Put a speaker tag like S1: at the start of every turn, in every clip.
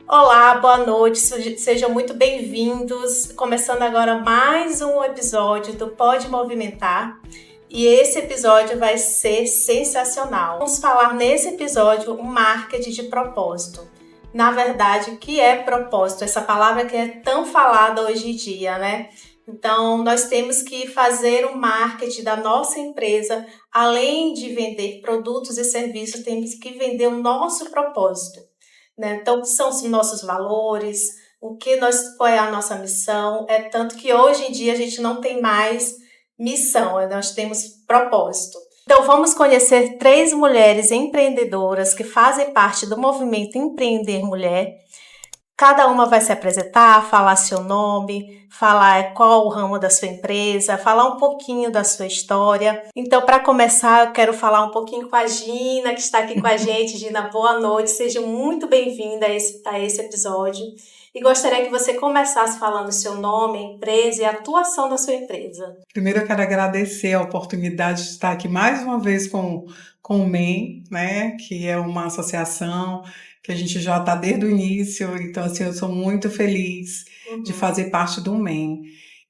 S1: Olá, boa noite, sejam muito bem-vindos. Começando agora mais um episódio do Pode Movimentar. E esse episódio vai ser sensacional. Vamos falar nesse episódio um marketing de propósito. Na verdade, o que é propósito? Essa palavra que é tão falada hoje em dia, né? Então, nós temos que fazer o marketing da nossa empresa. Além de vender produtos e serviços, temos que vender o nosso propósito, né? Então, são os nossos valores, qual é a nossa missão. É tanto que hoje em dia a gente não tem mais missão, nós temos propósito. Então, vamos conhecer 3 mulheres empreendedoras que fazem parte do movimento Empreender Mulher. Cada uma vai se apresentar, falar seu nome, falar qual o ramo da sua empresa, falar um pouquinho da sua história. Então, para começar, eu quero falar um pouquinho com a Gina, que está aqui com a gente. Gina, boa noite, seja muito bem-vinda a esse episódio. E gostaria que você começasse falando seu nome, empresa e a atuação da sua empresa.
S2: Primeiro, eu quero agradecer a oportunidade de estar aqui mais uma vez com o MEN, né, que é uma associação que a gente já está desde o início, então assim, eu sou muito feliz de fazer parte do MEN.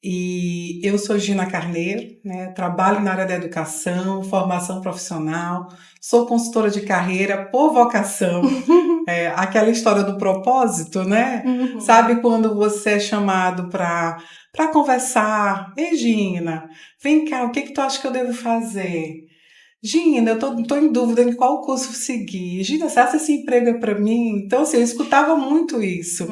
S2: E eu sou Gina Carneiro, né, trabalho na área da educação, formação profissional, sou consultora de carreira por vocação, aquela história do propósito, né? Sabe quando você é chamado para conversar? Ei, Gina, vem cá, o que tu acha que eu devo fazer? Gina, eu tô em dúvida em qual curso seguir. Gina, você acha esse emprego é para mim? Então, assim, eu escutava muito isso.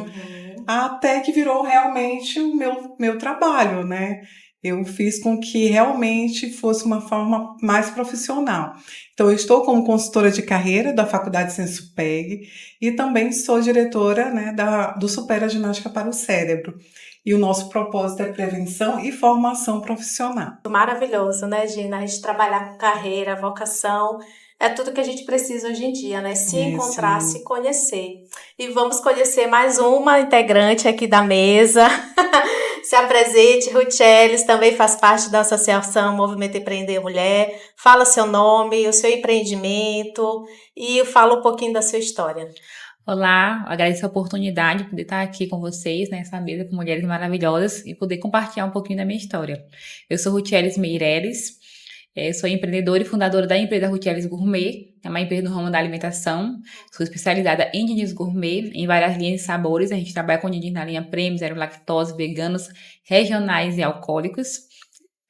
S2: Até que virou realmente o meu trabalho, né? Eu fiz com que realmente fosse uma forma mais profissional. Então, eu estou como consultora de carreira da Faculdade Sensupeg e também sou diretora, né, do Supera Ginástica para o Cérebro. E o nosso propósito é prevenção e formação profissional.
S1: Maravilhoso, né, Gina? A gente trabalhar com carreira, vocação, é tudo que a gente precisa hoje em dia, né? Se encontrar, se conhecer. E vamos conhecer mais uma integrante aqui da mesa. Se apresente, Ruth Ellis, também faz parte da Associação Movimento Empreender Mulher. Fala seu nome, o seu empreendimento e fala um pouquinho da sua história.
S3: Olá, agradeço a oportunidade de poder estar aqui com vocês nessa mesa com mulheres maravilhosas e poder compartilhar um pouquinho da minha história. Eu sou Ruth Ellis Meireles, sou empreendedora e fundadora da empresa Ruth Ellis Gourmet, é uma empresa no ramo da alimentação. Sou especializada em dindins gourmet, em várias linhas de sabores. A gente trabalha com dindins na linha premium, zero lactose, veganos, regionais e alcoólicos.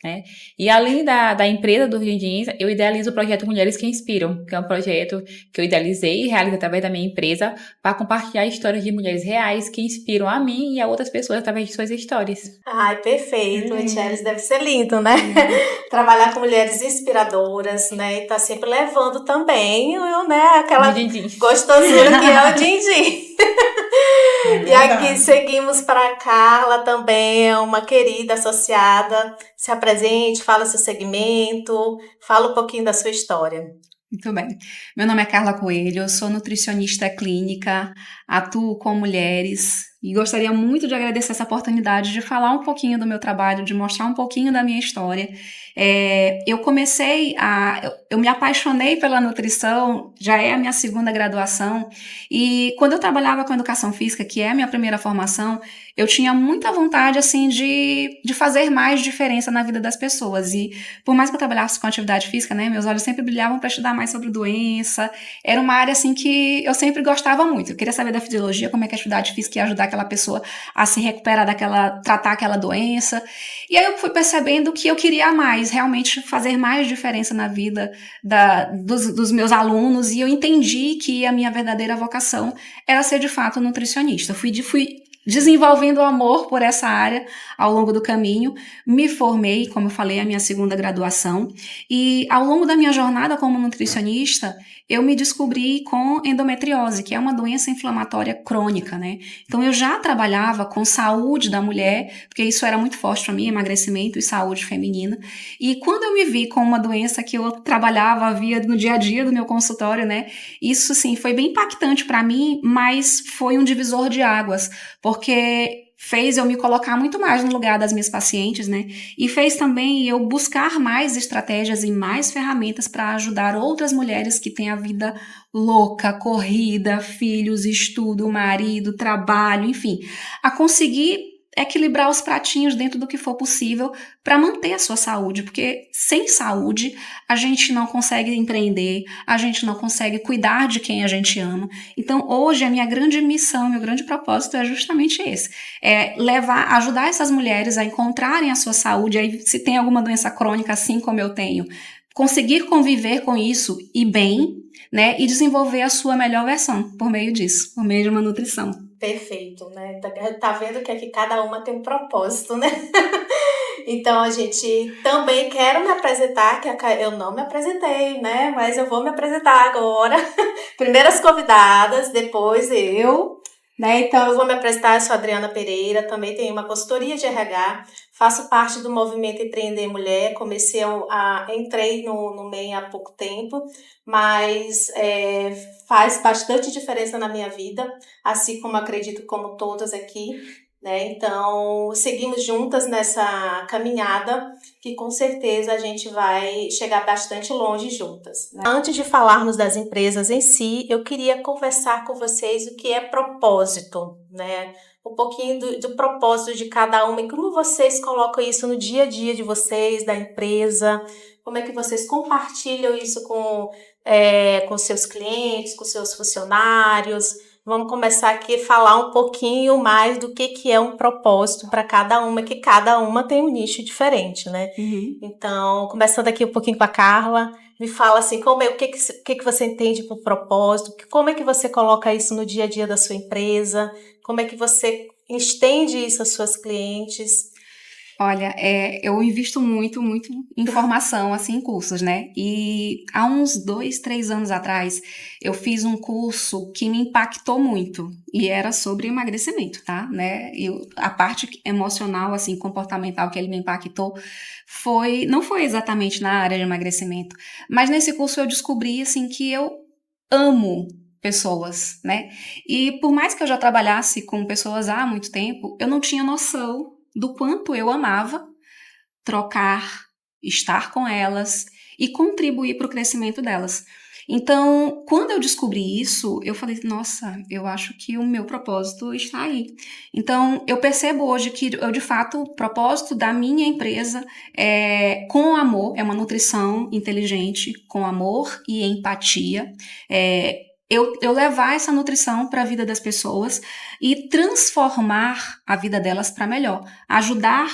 S3: Né? E além da empresa dos dindins, eu idealizo o projeto Mulheres que Inspiram, que é um projeto que eu idealizei e realizo através da minha empresa para compartilhar histórias de mulheres reais que inspiram a mim e a outras pessoas através de suas histórias.
S1: Ai, perfeito. Mulheres deve ser lindo, né? Trabalhar com mulheres inspiradoras, né? E tá sempre levando também, né? Aquela gostosura que é o din-din. E aqui seguimos para Carla também, é uma querida associada. Se apresente, fala seu segmento, fala um pouquinho da sua história.
S4: Muito bem. Meu nome é Carla Coelho, eu sou nutricionista clínica, atuo com mulheres e gostaria muito de agradecer essa oportunidade de falar um pouquinho do meu trabalho, de mostrar um pouquinho da minha história. Eu me apaixonei pela nutrição, já é a minha segunda graduação, e quando eu trabalhava com educação física, que é a minha primeira formação, eu tinha muita vontade, assim, de fazer mais diferença na vida das pessoas, e por mais que eu trabalhasse com atividade física, né, meus olhos sempre brilhavam para estudar mais sobre doença, era uma área, assim, que eu sempre gostava muito, eu queria saber da fisiologia, como é que a atividade física ia ajudar aquela pessoa a se recuperar tratar aquela doença, e aí eu fui percebendo que eu queria mais, realmente fazer mais diferença na vida dos meus alunos, e eu entendi que a minha verdadeira vocação era ser de fato nutricionista. Fui desenvolvendo o amor por essa área ao longo do caminho, me formei, como eu falei, a minha segunda graduação, e ao longo da minha jornada como nutricionista, eu me descobri com endometriose, que é uma doença inflamatória crônica, né? Então eu já trabalhava com saúde da mulher, porque isso era muito forte para mim, emagrecimento e saúde feminina, e quando eu me vi com uma doença que eu trabalhava, via no dia a dia do meu consultório, né? Isso, sim, foi bem impactante para mim, mas foi um divisor de águas, porque fez eu me colocar muito mais no lugar das minhas pacientes, né? E fez também eu buscar mais estratégias e mais ferramentas para ajudar outras mulheres que têm a vida louca, corrida, filhos, estudo, marido, trabalho, enfim, a conseguir equilibrar os pratinhos dentro do que for possível para manter a sua saúde, porque sem saúde a gente não consegue empreender, a gente não consegue cuidar de quem a gente ama. Então hoje a minha grande missão, meu grande propósito é justamente esse, é ajudar essas mulheres a encontrarem a sua saúde, aí se tem alguma doença crônica assim como eu tenho, conseguir conviver com isso e bem, né, e desenvolver a sua melhor versão por meio disso, por meio de uma nutrição.
S1: Perfeito, né? Tá vendo que aqui cada uma tem um propósito, né? Então, a gente também quero me apresentar, que eu não me apresentei, né? Mas eu vou me apresentar agora. Primeiras convidadas, depois eu, né? Então, eu vou me apresentar, eu sou Adriana Pereira, também tenho uma consultoria de RH, faço parte do movimento Empreender Mulher, entrei no meio há pouco tempo, mas faz bastante diferença na minha vida, assim como acredito como todas aqui, né? Então, seguimos juntas nessa caminhada que com certeza a gente vai chegar bastante longe juntas, né? Antes de falarmos das empresas em si, eu queria conversar com vocês o que é propósito, né? Um pouquinho do propósito de cada uma e como vocês colocam isso no dia a dia de vocês, da empresa, como é que vocês compartilham isso com seus clientes, com seus funcionários. Vamos começar aqui a falar um pouquinho mais do que é um propósito para cada uma, que cada uma tem um nicho diferente, né?
S4: Uhum.
S1: Então, começando aqui um pouquinho com a Carla, me fala assim, o que você entende por propósito, como é que você coloca isso no dia a dia da sua empresa, como é que você estende isso às suas clientes?
S4: Olha, eu invisto muito em formação, assim, em cursos, né? E há uns 2, 3 anos atrás, eu fiz um curso que me impactou muito, e era sobre emagrecimento, tá? Né? E a parte emocional, assim, comportamental que ele me impactou, não foi exatamente na área de emagrecimento, mas nesse curso eu descobri, assim, que eu amo pessoas, né? E por mais que eu já trabalhasse com pessoas há muito tempo, eu não tinha noção do quanto eu amava trocar, estar com elas e contribuir para o crescimento delas. Então, quando eu descobri isso, eu falei, nossa, eu acho que o meu propósito está aí. Então, eu percebo hoje que de fato, o propósito da minha empresa é com amor, é uma nutrição inteligente, com amor e empatia, eu levar essa nutrição para a vida das pessoas e transformar a vida delas para melhor. Ajudar,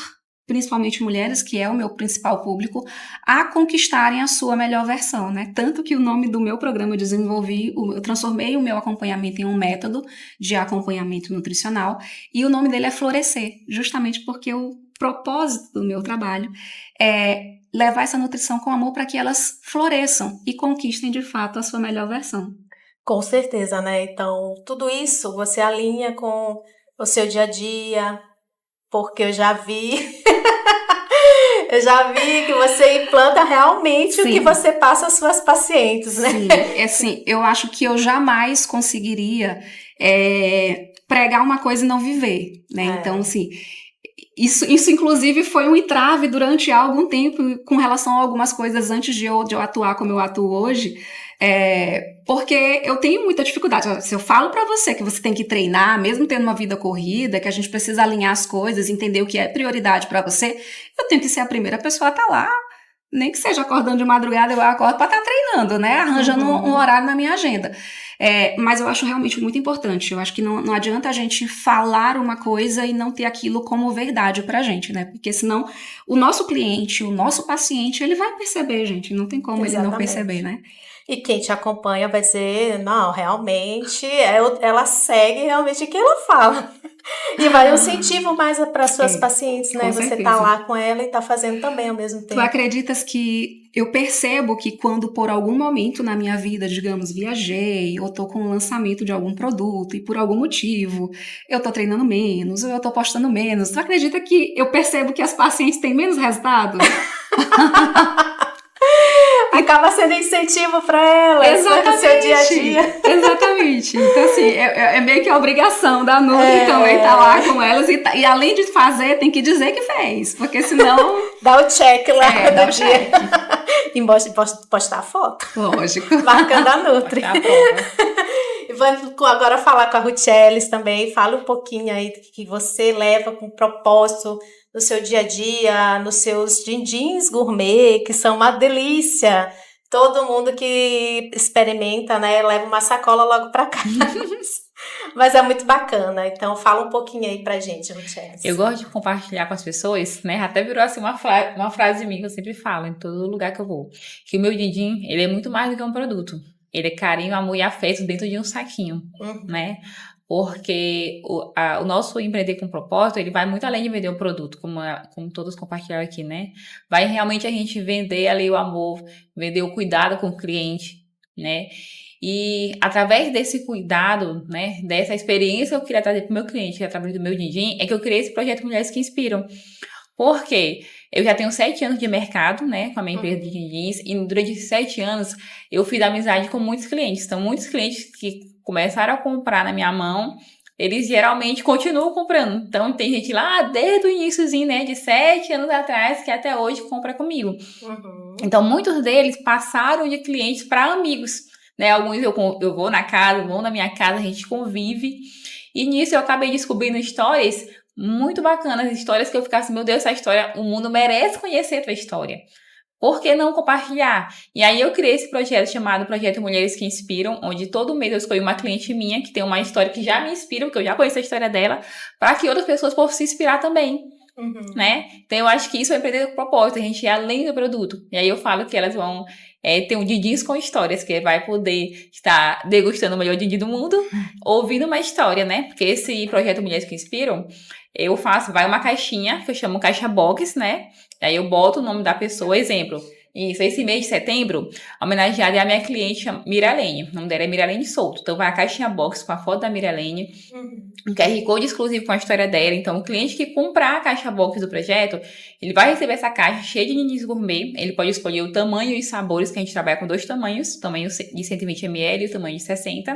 S4: principalmente mulheres, que é o meu principal público, a conquistarem a sua melhor versão, né? Tanto que o nome do meu programa eu transformei o meu acompanhamento em um método de acompanhamento nutricional e o nome dele é Florescer, justamente porque o propósito do meu trabalho é levar essa nutrição com amor para que elas floresçam e conquistem de fato a sua melhor versão.
S1: Com certeza, né? Então, tudo isso você alinha com o seu dia a dia, porque eu já vi que você implanta realmente Sim. o que você passa às suas pacientes, né?
S4: Sim, assim, eu acho que eu jamais conseguiria pregar uma coisa e não viver, né? Então, assim, isso inclusive foi um entrave durante algum tempo com relação a algumas coisas antes de eu atuar como eu atuo hoje, porque eu tenho muita dificuldade. Se eu falo pra você que você tem que treinar, mesmo tendo uma vida corrida, que a gente precisa alinhar as coisas, entender o que é prioridade pra você, eu tenho que ser a primeira pessoa a estar lá, nem que seja acordando de madrugada, eu acordo pra estar treinando, né? Arranjando um horário na minha agenda. Mas eu acho realmente muito importante. Eu acho que não adianta a gente falar uma coisa e não ter aquilo como verdade pra gente, né? Porque senão o nosso cliente, o nosso paciente, ele vai perceber, gente. Não tem como Exatamente. Ele não perceber, né?
S1: E quem te acompanha vai dizer, não, realmente, ela segue realmente o que ela fala. E vai um incentivo mais para as suas pacientes, né? Você tá lá com ela e tá fazendo também ao mesmo tempo.
S4: Tu acreditas que eu percebo que quando por algum momento na minha vida, digamos, viajei, ou tô com o lançamento de algum produto e por algum motivo eu tô treinando menos, ou eu tô postando menos, tu acredita que eu percebo que as pacientes têm menos resultado?
S1: Acaba sendo incentivo para elas, no seu dia a dia.
S4: Exatamente. Então, assim, é meio que a obrigação da Nutri também estar lá com elas. E além de fazer, tem que dizer que fez. Porque senão...
S1: Dá o check lá
S4: dá
S1: do
S4: o
S1: dia.
S4: check.
S1: E postar foto.
S4: Lógico.
S1: Marcando a Nutri. E vamos agora falar com a Ruth também. Fala um pouquinho aí do que você leva com propósito no seu dia a dia, nos seus din-dins gourmet, que são uma delícia. Todo mundo que experimenta, né, leva uma sacola logo para casa. Mas é muito bacana. Então, fala um pouquinho aí pra gente, Ruth.
S3: Eu gosto de compartilhar com as pessoas, né? Até virou assim uma frase minha que eu sempre falo em todo lugar que eu vou. Que o meu din-din, ele é muito mais do que um produto. Ele é carinho, amor e afeto dentro de um saquinho, né? Porque o nosso empreender com propósito, ele vai muito além de vender um produto, como todos compartilharam aqui, né? Vai realmente a gente vender ali o amor, vender o cuidado com o cliente, né? E através desse cuidado, né, dessa experiência que eu queria trazer para o meu cliente, através do meu din-din, é que eu criei esse projeto Mulheres que Inspiram. Por quê? Eu já tenho 7 anos de mercado, né, com a minha empresa de din-dins, e durante esses 7 anos eu fiz amizade com muitos clientes. Então, muitos clientes que começaram a comprar na minha mão, eles geralmente continuam comprando. Então, tem gente lá desde o iniciozinho, né, de 7 anos atrás, que até hoje compra comigo. Então, muitos deles passaram de clientes para amigos, né? Alguns eu vou na casa, vão na minha casa, a gente convive. E nisso eu acabei descobrindo histórias muito bacanas, histórias que eu ficasse, meu Deus, essa história, o mundo merece conhecer essa história. Por que não compartilhar? E aí eu criei esse projeto chamado Projeto Mulheres que Inspiram, onde todo mês eu escolho uma cliente minha que tem uma história que já me inspira, porque eu já conheço a história dela, para que outras pessoas possam se inspirar também. Né? Então eu acho que isso é empreender com propósito, a gente ir além do produto. E aí eu falo que elas vão ter um din-dins com histórias, que vai poder estar degustando o melhor din-din do mundo, ouvindo uma história, né? Porque esse projeto Mulheres que Inspiram, eu faço, vai uma caixinha, que eu chamo caixa box, né? Aí eu boto o nome da pessoa, exemplo. Isso, esse mês de setembro, homenageada é a minha cliente Miralene. O nome dela é Miralene Souto. Então vai a caixinha box com a foto da Miralene, um QR Code exclusivo com a história dela. Então o cliente que comprar a caixa box do projeto, ele vai receber essa caixa cheia de din-dins gourmet. Ele pode escolher o tamanho e os sabores, que a gente trabalha com 2 tamanhos, o tamanho de 120 ml e o tamanho de 60,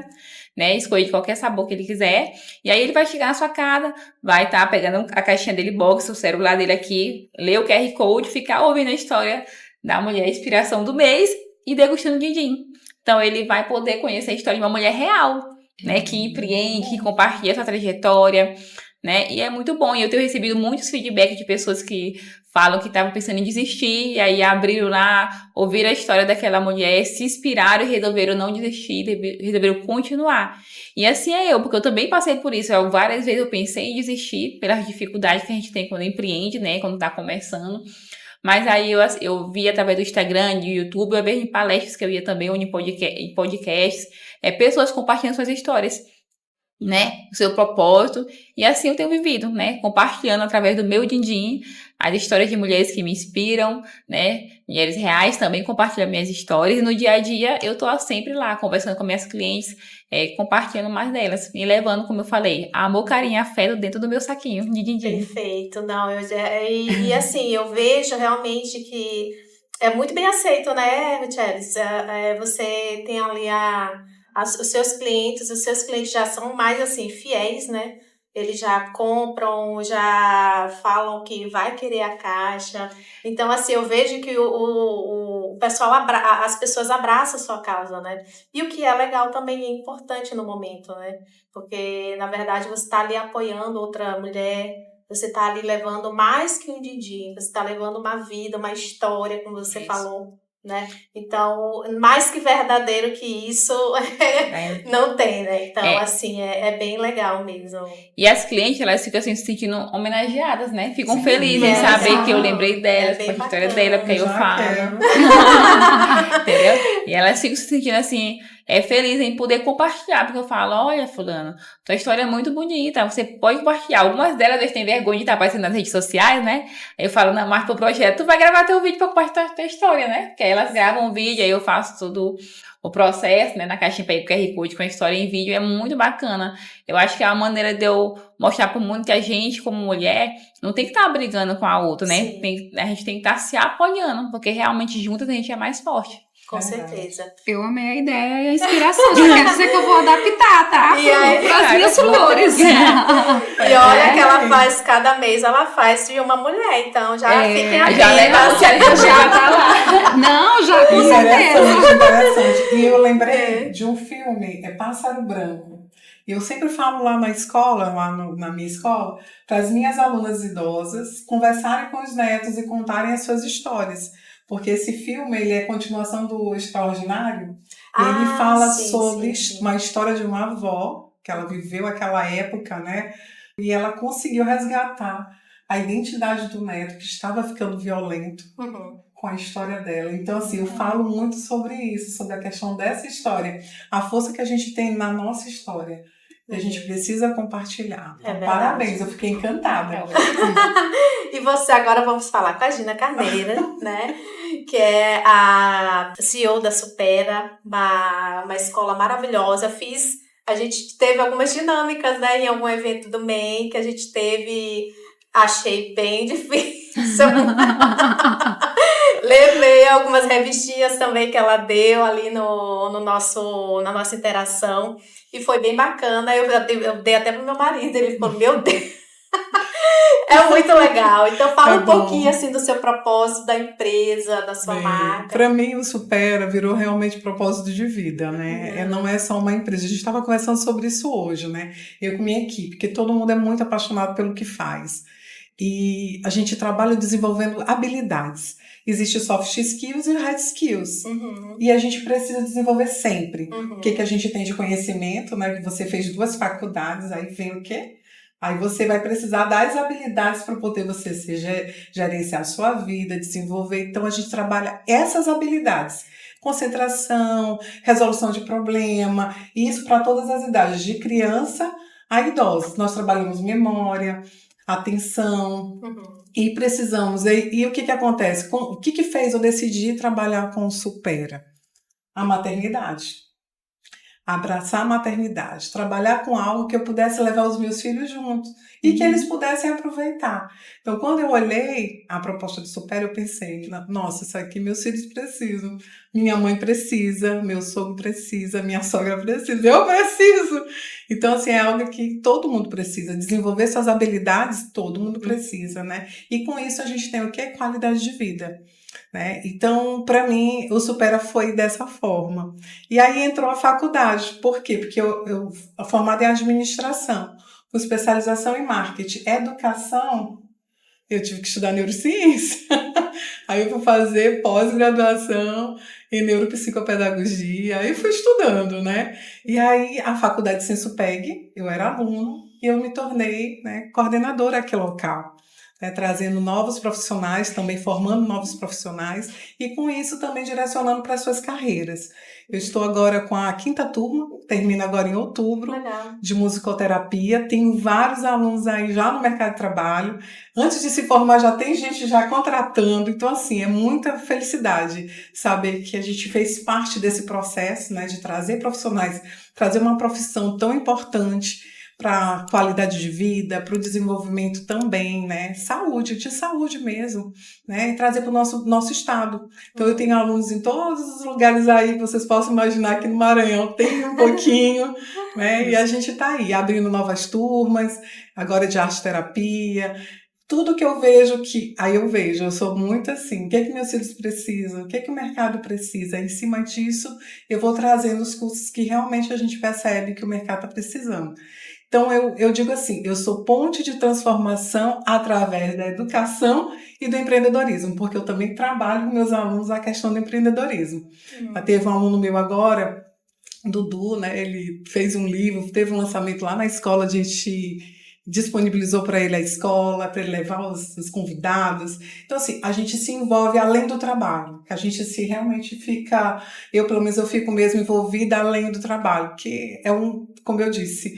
S3: né? Escolher qualquer sabor que ele quiser. E aí ele vai chegar na sua casa, vai estar pegando a caixinha dele box, o celular dele aqui, ler o QR Code, ficar ouvindo a história da mulher inspiração do mês e degustando din-din. Então, ele vai poder conhecer a história de uma mulher real, né? Que empreende, que compartilha sua trajetória, né? E é muito bom. E eu tenho recebido muitos feedbacks de pessoas que falam que estavam pensando em desistir, e aí abriram lá, ouviram a história daquela mulher, se inspiraram e resolveram não desistir, resolveram continuar. E assim é eu, porque eu também passei por isso. Várias vezes eu pensei em desistir pelas dificuldades que a gente tem quando empreende, né? Quando tá começando. Mas aí eu vi através do Instagram, do YouTube, eu vejo em palestras que eu ia também, ou em podcasts, pessoas compartilhando suas histórias, né? O seu propósito. E assim eu tenho vivido, né? Compartilhando através do meu din-din as histórias de mulheres que me inspiram, né? Mulheres reais também compartilham minhas histórias. E no dia a dia eu tô sempre lá, conversando com minhas clientes, compartilhando mais delas. E levando, como eu falei, amor, carinho e afeto dentro do meu saquinho de din-din.
S1: Perfeito. Não, e assim, eu vejo realmente que é muito bem aceito, né, Ruth? Você tem ali os seus clientes já são mais assim, fiéis, né? Eles já compram, já falam que vai querer a caixa. Então, assim, eu vejo que o pessoal, as pessoas abraçam a sua causa, né? E o que é legal também é importante no momento, né? Porque, na verdade, você está ali apoiando outra mulher, você está ali levando mais que um din-din, você está levando uma vida, uma história, como você falou, né? Então, mais que verdadeiro que isso, não tem, né? Então, assim, é bem legal mesmo.
S3: E as clientes, elas ficam assim, se sentindo homenageadas, né? Ficam felizes em saber que eu lembrei delas, com a história dela, porque aí eu falo. Entendeu? E elas ficam se sentindo assim, felizes em poder compartilhar, porque eu falo, olha, fulano, tua história é muito bonita, você pode compartilhar. Algumas delas, eles têm vergonha de estar aparecendo nas redes sociais, né? Aí eu falo, não, mas pro projeto, tu vai gravar teu vídeo pra compartilhar tua história, né? Porque aí elas gravam um vídeo, aí eu faço todo o processo, né, na caixinha para ir com o QR Code com a história em vídeo, é muito bacana. Eu acho que é uma maneira de eu mostrar para o mundo que a gente, como mulher, não tem que estar brigando com a outra, né? A gente tem que estar se apoiando, porque realmente juntas a gente é mais forte.
S1: Com
S2: Verdade.
S1: certeza.
S4: Eu amei a ideia e a inspiração. Já quer dizer que eu vou adaptar, tá?
S1: E aí,
S4: Para as minhas flores.
S1: E olha que ela faz, cada mês ela faz de uma mulher, então já fiquem
S3: Já legal,
S1: atentas.
S3: já tá lá.
S4: Não, já com certeza.
S2: Interessante. E eu lembrei de um filme, Pássaro Branco. Eu sempre falo lá na escola, na minha escola, para as minhas alunas idosas conversarem com os netos e contarem as suas histórias. Porque esse filme, ele é continuação do Extraordinário. E ele fala sobre uma história de uma avó, que ela viveu aquela época, né? E ela conseguiu resgatar a identidade do neto, que estava ficando violento, com a história dela. Então, assim, eu falo muito sobre isso, sobre a questão dessa história. A força que a gente tem na nossa história. E a gente precisa compartilhar. Então, parabéns, eu fiquei encantada.
S1: E você, agora vamos falar com a Gina Carneira, né? Que é a CEO da Supera, uma escola maravilhosa. A gente teve algumas dinâmicas, né? Em algum evento do MEI que a gente teve, achei bem difícil. Levei algumas revistinhas também que ela deu ali na nossa interação. E foi bem bacana. Eu dei até pro meu marido. Ele falou, meu Deus. É muito legal. Então fala um pouquinho assim do seu propósito, da empresa, da sua marca.
S2: Para mim, o Supera virou realmente propósito de vida, né? Não é só uma empresa. A gente estava conversando sobre isso hoje, né? Eu com minha equipe, porque todo mundo é muito apaixonado pelo que faz. E a gente trabalha desenvolvendo habilidades. Existe soft skills e hard skills. E a gente precisa desenvolver sempre. O que a gente tem de conhecimento, né? Você fez 2 faculdades, aí vem o quê? Aí você vai precisar das habilidades para poder você gerenciar a sua vida, desenvolver. Então, a gente trabalha essas habilidades. Concentração, resolução de problema, e isso para todas as idades, de criança a idosos. Nós trabalhamos memória, atenção, e precisamos. E o que acontece? O que fez eu decidir trabalhar com o Supera? A maternidade. Abraçar a maternidade, trabalhar com algo que eu pudesse levar os meus filhos juntos e que eles pudessem aproveitar. Então, quando eu olhei a proposta do Supera, eu pensei, nossa, isso aqui meus filhos precisam, minha mãe precisa, meu sogro precisa, minha sogra precisa, eu preciso. Então, assim, é algo que todo mundo precisa, desenvolver suas habilidades, todo mundo precisa, né? E com isso a gente tem o quê? Qualidade de vida. Né? Então, para mim, o Supera foi dessa forma. E aí entrou a faculdade. Por quê? Porque eu formada em administração, com especialização em marketing. Educação, eu tive que estudar neurociência. Aí eu fui fazer pós-graduação em neuropsicopedagogia. Aí fui estudando, né? E aí a faculdade Sensupeg, eu era aluno e eu me tornei, né, coordenadora aqui local. Trazendo novos profissionais, também formando novos profissionais e com isso também direcionando para as suas carreiras. Eu estou agora com a 5ª turma, termina agora em outubro, de musicoterapia. Tenho vários alunos aí já no mercado de trabalho. Antes de se formar já tem gente já contratando. Então, assim, é muita felicidade saber que a gente fez parte desse processo, né, de trazer profissionais, trazer uma profissão tão importante para a qualidade de vida, para o desenvolvimento também, né? Saúde, de saúde mesmo, né? E trazer para o nosso estado. Então, eu tenho alunos em todos os lugares aí que vocês possam imaginar, aqui no Maranhão tem um pouquinho, né? E a gente está aí, abrindo novas turmas, agora de arte-terapia. Tudo que eu vejo eu sou muito assim, o que meus filhos precisam, o que o mercado precisa. Em cima disso, eu vou trazendo os cursos que realmente a gente percebe que o mercado está precisando. Então, eu digo assim, eu sou ponte de transformação através da educação e do empreendedorismo, porque eu também trabalho com meus alunos a questão do empreendedorismo. Teve um aluno meu agora, Dudu, né, ele fez um livro, teve um lançamento lá na escola, a gente disponibilizou para ele a escola, para ele levar os convidados. Então, assim, a gente se envolve além do trabalho, a gente se realmente fica, pelo menos eu fico mesmo envolvida além do trabalho, que é como eu disse,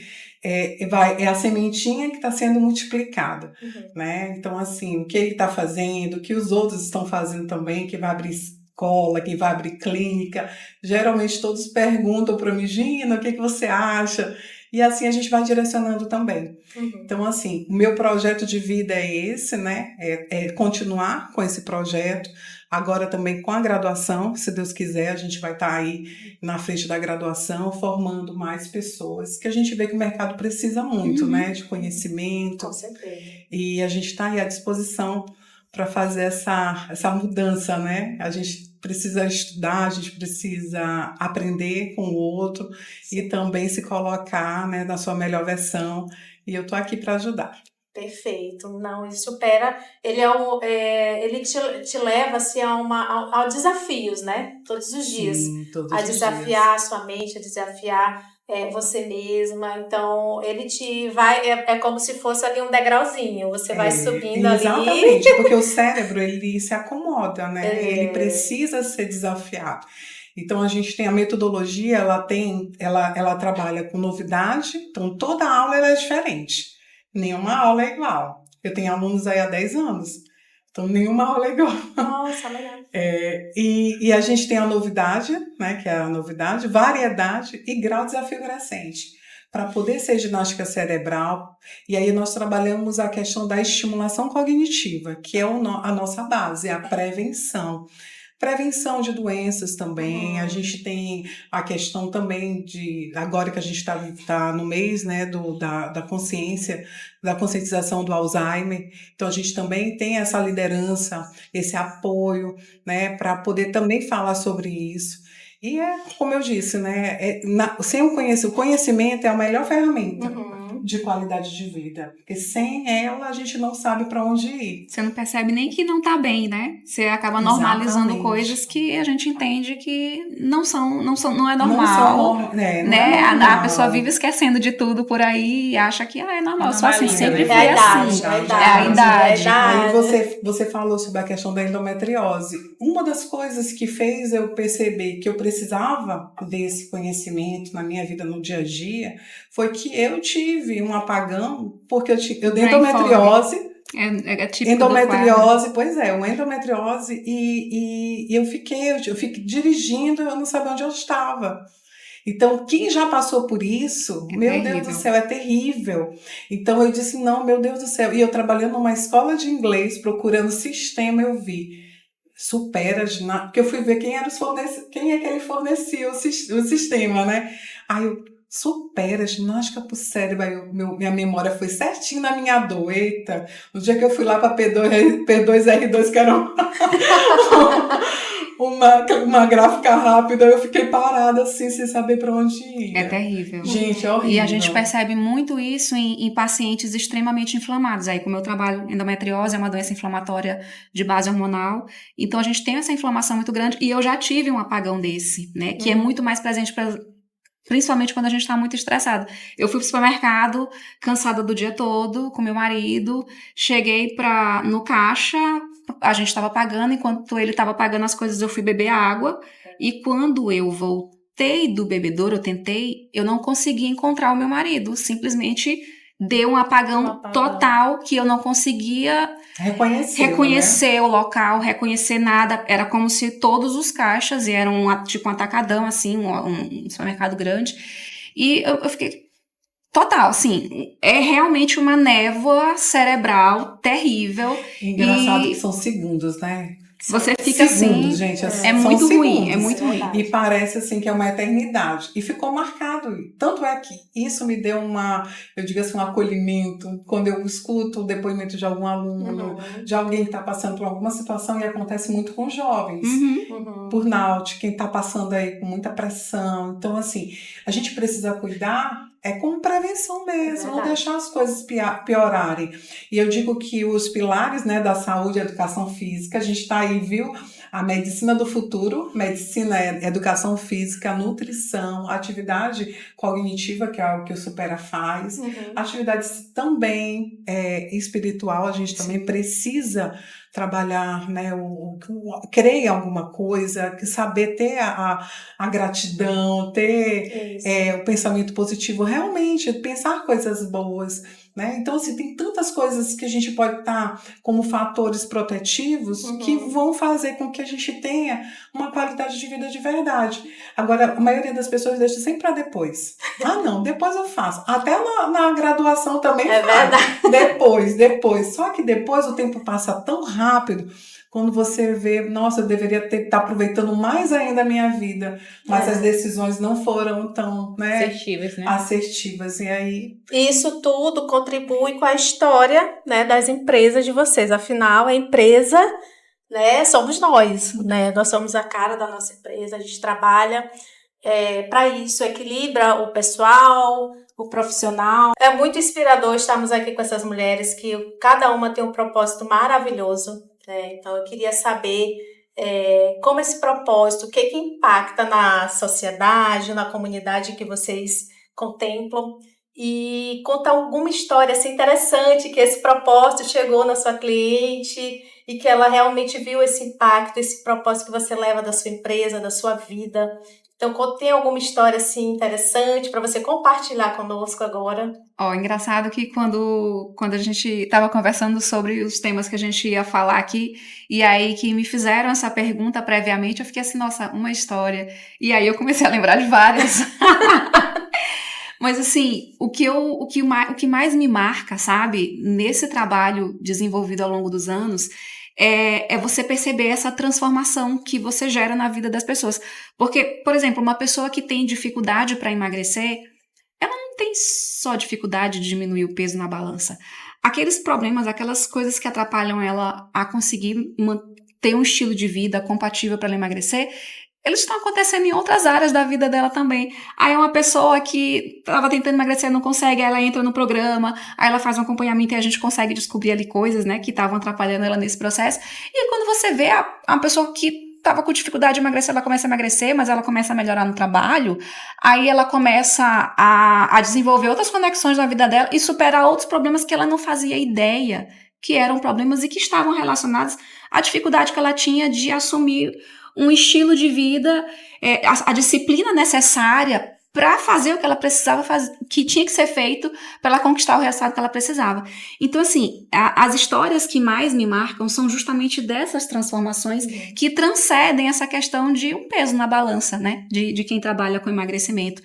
S2: é a sementinha que está sendo multiplicada, né? Então, assim, o que ele está fazendo, o que os outros estão fazendo também, que vai abrir escola, que vai abrir clínica, geralmente todos perguntam para mim, Gina, o que você acha? e assim a gente vai direcionando também.
S1: Uhum.
S2: Então, assim, o meu projeto de vida é esse, né? É continuar com esse projeto, agora também com a graduação, se Deus quiser, a gente vai estar aí na frente da graduação, formando mais pessoas, que a gente vê que o mercado precisa muito, né? De conhecimento,
S1: Com certeza.
S2: e a gente está aí à disposição para fazer essa mudança, né? A gente precisa estudar, a gente precisa aprender com o outro e também se colocar, né, na sua melhor versão. E eu tô aqui para ajudar.
S1: Perfeito. Não, ele supera. Ele ele te leva assim, a desafios, né? Todos os dias.
S2: Sim, todos
S1: A
S2: os
S1: desafiar
S2: dias.
S1: a sua mente, a desafiar você mesma. Então, ele te vai. É como se fosse ali um degrauzinho. Você vai subindo ali.
S2: Exatamente, porque o cérebro, ele se acomoda, né?
S1: É.
S2: Ele precisa ser desafiado. Então, a gente tem a metodologia, ela trabalha com novidade, então toda aula ela é diferente. Nenhuma aula é igual. Eu tenho alunos aí há 10 anos, então nenhuma aula é igual.
S1: Nossa, legal.
S2: E a gente tem a novidade, né, que é a novidade, variedade e grau de desafio crescente. Para poder ser ginástica cerebral, e aí nós trabalhamos a questão da estimulação cognitiva, que é a nossa base, a prevenção. Prevenção de doenças também, a gente tem a questão também de, agora que a gente tá no mês, né, da consciência, da conscientização do Alzheimer, então a gente também tem essa liderança, esse apoio, né, para poder também falar sobre isso. E como eu disse, né, sem o conhecimento é a melhor ferramenta de qualidade de vida, porque sem ela a gente não sabe para onde ir.
S4: Você não percebe nem que não tá bem, né? Você acaba normalizando
S2: Exatamente.
S4: coisas que a gente entende que não é normal.
S2: Não é normal.
S4: A pessoa vive esquecendo de tudo por aí e acha que é normal. Só assim,
S3: Normaliza,
S4: sempre
S3: né?
S4: foi
S1: É a idade,
S4: assim.
S1: é a idade.
S2: Aí você falou sobre a questão da endometriose. Uma das coisas que fez eu perceber que eu precisava desse conhecimento na minha vida no dia a dia foi que eu tive um apagão, porque eu dei endometriose.
S4: É típico
S2: Endometriose, pois é, uma endometriose, e eu fiquei dirigindo, eu não sabia onde eu estava. Então, quem já passou por isso, meu
S4: terrível.
S2: Deus do céu, é terrível. Então, eu disse, não, meu Deus do céu. E eu trabalhando numa escola de inglês, procurando sistema, eu vi, supera, porque eu fui ver quem é que ele fornecia o sistema, né? Aí eu, supera, ginástica pro cérebro. Aí minha memória foi certinho na minha dor. Eita, no dia que eu fui lá para P2R2, que era uma gráfica rápida, eu fiquei parada assim, sem saber para onde ir.
S4: É terrível.
S2: Gente, é horrível.
S4: E a gente percebe muito isso em pacientes extremamente inflamados. Aí, como eu trabalho, endometriose é uma doença inflamatória de base hormonal, então a gente tem essa inflamação muito grande, e eu já tive um apagão desse, né, que é muito mais presente principalmente quando a gente está muito estressado. Eu fui pro supermercado, cansada do dia todo, com meu marido, cheguei no caixa, a gente estava pagando, enquanto ele estava pagando as coisas, eu fui beber água, e quando eu voltei do bebedouro, eu não consegui encontrar o meu marido, simplesmente deu um apagão total, que eu não conseguia reconhecer, né? O local, reconhecer nada. Era como se todos os caixas, e era tipo um atacadão, assim, um supermercado grande. E eu fiquei total, assim, é realmente uma névoa cerebral terrível.
S2: Engraçado que são segundos, né?
S4: Você fica
S2: segundos,
S4: assim,
S2: gente,
S4: é muito ruim, é muito ruim.
S2: E parece assim que é uma eternidade. E ficou marcado. Tanto é que isso me deu eu digo assim, um acolhimento. Quando eu escuto o depoimento de algum aluno, de alguém que está passando por alguma situação, e acontece muito com jovens. Burnout, quem está passando aí com muita pressão. Então, assim, a gente precisa cuidar com prevenção mesmo, não deixar as coisas piorarem. E eu digo que os pilares, né, da saúde e educação física, a gente está aí, viu? A medicina do futuro, medicina é educação física, nutrição, atividade cognitiva, que é algo que o Supera faz, atividades também espiritual, a gente também precisa trabalhar, né, crer em alguma coisa, que saber ter a gratidão, ter o pensamento positivo, realmente pensar coisas boas, né? Então, assim, tem tantas coisas que a gente pode estar como fatores protetivos que vão fazer com que a gente tenha uma qualidade de vida de verdade. Agora, a maioria das pessoas deixa sempre para depois. Ah, não, depois eu faço. Até na graduação também
S1: faz.
S2: Verdade. Depois. Só que depois o tempo passa tão rápido, quando você vê, nossa, eu deveria estar aproveitando mais ainda a minha vida, mas as decisões não foram tão, né, assertivas. E aí...
S1: Isso tudo contribui com a história, né, das empresas de vocês. Afinal, a empresa, né, somos nós, né? Nós somos a cara da nossa empresa, a gente trabalha para isso, equilibra o pessoal, o profissional. É muito inspirador estarmos aqui com essas mulheres que cada uma tem um propósito maravilhoso. Então, eu queria saber como esse propósito, o que impacta na sociedade, na comunidade que vocês contemplam, e contar alguma história assim, interessante, que esse propósito chegou na sua cliente e que ela realmente viu esse impacto, esse propósito que você leva da sua empresa, da sua vida. Então, tem alguma história assim, interessante para você compartilhar conosco agora?
S4: Engraçado que quando a gente estava conversando sobre os temas que a gente ia falar aqui, e aí que me fizeram essa pergunta previamente, eu fiquei assim, nossa, uma história. E aí eu comecei a lembrar de várias. Mas assim, o que mais me marca, sabe, nesse trabalho desenvolvido ao longo dos anos, é você perceber essa transformação que você gera na vida das pessoas. Porque, por exemplo, uma pessoa que tem dificuldade para emagrecer, ela não tem só dificuldade de diminuir o peso na balança. Aqueles problemas, aquelas coisas que atrapalham ela a conseguir ter um estilo de vida compatível para ela emagrecer, eles estão acontecendo em outras áreas da vida dela também. Aí uma pessoa que estava tentando emagrecer não consegue, aí ela entra no programa, aí ela faz um acompanhamento e a gente consegue descobrir ali coisas, né, que estavam atrapalhando ela nesse processo. E quando você vê a pessoa que estava com dificuldade de emagrecer, ela começa a emagrecer, mas ela começa a melhorar no trabalho, aí ela começa a desenvolver outras conexões na vida dela e superar outros problemas que ela não fazia ideia que eram problemas e que estavam relacionados à dificuldade que ela tinha de assumir um estilo de vida, a disciplina necessária para fazer o que ela precisava fazer, que tinha que ser feito para ela conquistar o resultado que ela precisava. Então, assim, as histórias que mais me marcam são justamente dessas transformações que transcendem essa questão de um peso na balança, né, de quem trabalha com emagrecimento.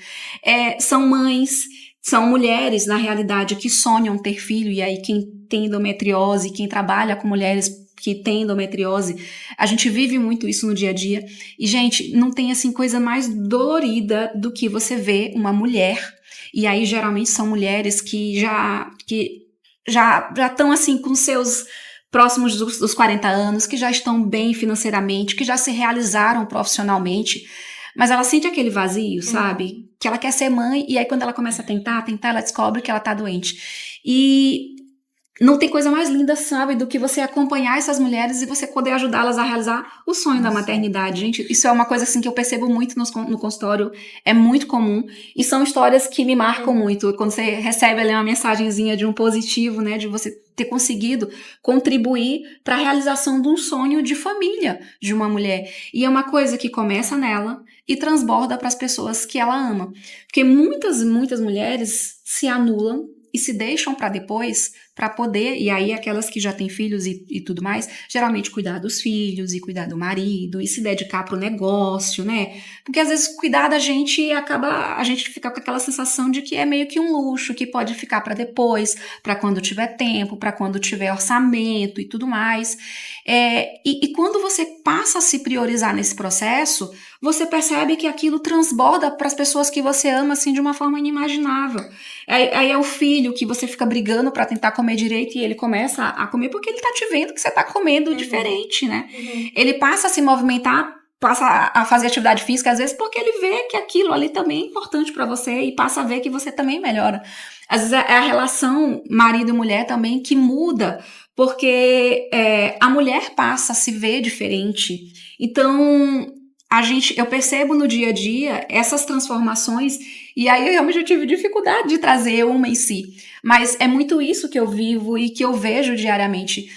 S4: São mães, são mulheres, na realidade, que sonham ter filho, e aí quem tem endometriose, quem trabalha com mulheres que tem endometriose, a gente vive muito isso no dia a dia. E, gente, não tem, assim, coisa mais dolorida do que você ver uma mulher, e aí geralmente são mulheres que já estão, assim, com seus próximos dos 40 anos, que já estão bem financeiramente, que já se realizaram profissionalmente, mas ela sente aquele vazio, sabe? Que ela quer ser mãe, e aí quando ela começa a tentar, ela descobre que ela tá doente. E não tem coisa mais linda, sabe, do que você acompanhar essas mulheres e você poder ajudá-las a realizar o sonho da maternidade. Gente, isso é uma coisa assim que eu percebo muito no consultório, é muito comum, e são histórias que me marcam muito. Quando você recebe ali uma mensagenzinha de um positivo, né, de você ter conseguido contribuir para a realização de um sonho de família de uma mulher. E é uma coisa que começa nela e transborda para as pessoas que ela ama. Porque muitas mulheres se anulam e se deixam para depois, para poder, e aí aquelas que já têm filhos e tudo mais, geralmente cuidar dos filhos e cuidar do marido e se dedicar pro negócio, né? Porque às vezes cuidar da gente a gente fica com aquela sensação de que é meio que um luxo, que pode ficar para depois, para quando tiver tempo, para quando tiver orçamento e tudo mais. E quando você passa a se priorizar nesse processo, você percebe que aquilo transborda para as pessoas que você ama, assim, de uma forma inimaginável. Aí é o filho que você fica brigando para tentar comer direito e ele começa a comer porque ele tá te vendo que você tá comendo diferente, né? Ele passa a se movimentar, passa a fazer atividade física, às vezes porque ele vê que aquilo ali também é importante para você e passa a ver que você também melhora. Às vezes é a relação marido e mulher também que muda, porque a mulher passa a se ver diferente. Então, eu percebo no dia a dia essas transformações, e aí eu realmente tive dificuldade de trazer uma em si. Mas é muito isso que eu vivo e que eu vejo diariamente.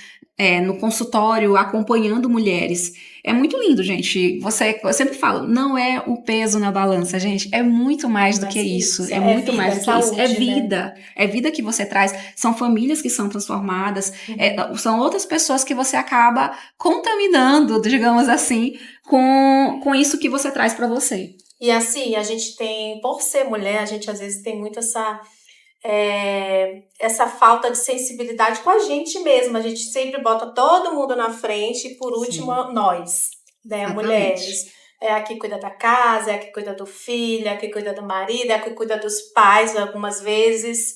S4: no consultório, acompanhando mulheres. É muito lindo, gente. Eu sempre falo, não é o peso na balança, gente. É muito mais do que isso. É muito
S1: vida,
S4: mais do que
S1: saúde,
S4: isso. É
S1: né?
S4: vida. É vida que você traz. São famílias que são transformadas. São outras pessoas que você acaba contaminando, digamos assim, com isso que você traz para você.
S1: E assim, a gente tem, por ser mulher, a gente às vezes tem muito essa falta de sensibilidade com a gente mesma. A gente sempre bota todo mundo na frente e por último nós, né,
S4: Exatamente.
S1: mulheres. É a que cuida da casa, é a que cuida do filho, é a que cuida do marido, é a que cuida dos pais algumas vezes,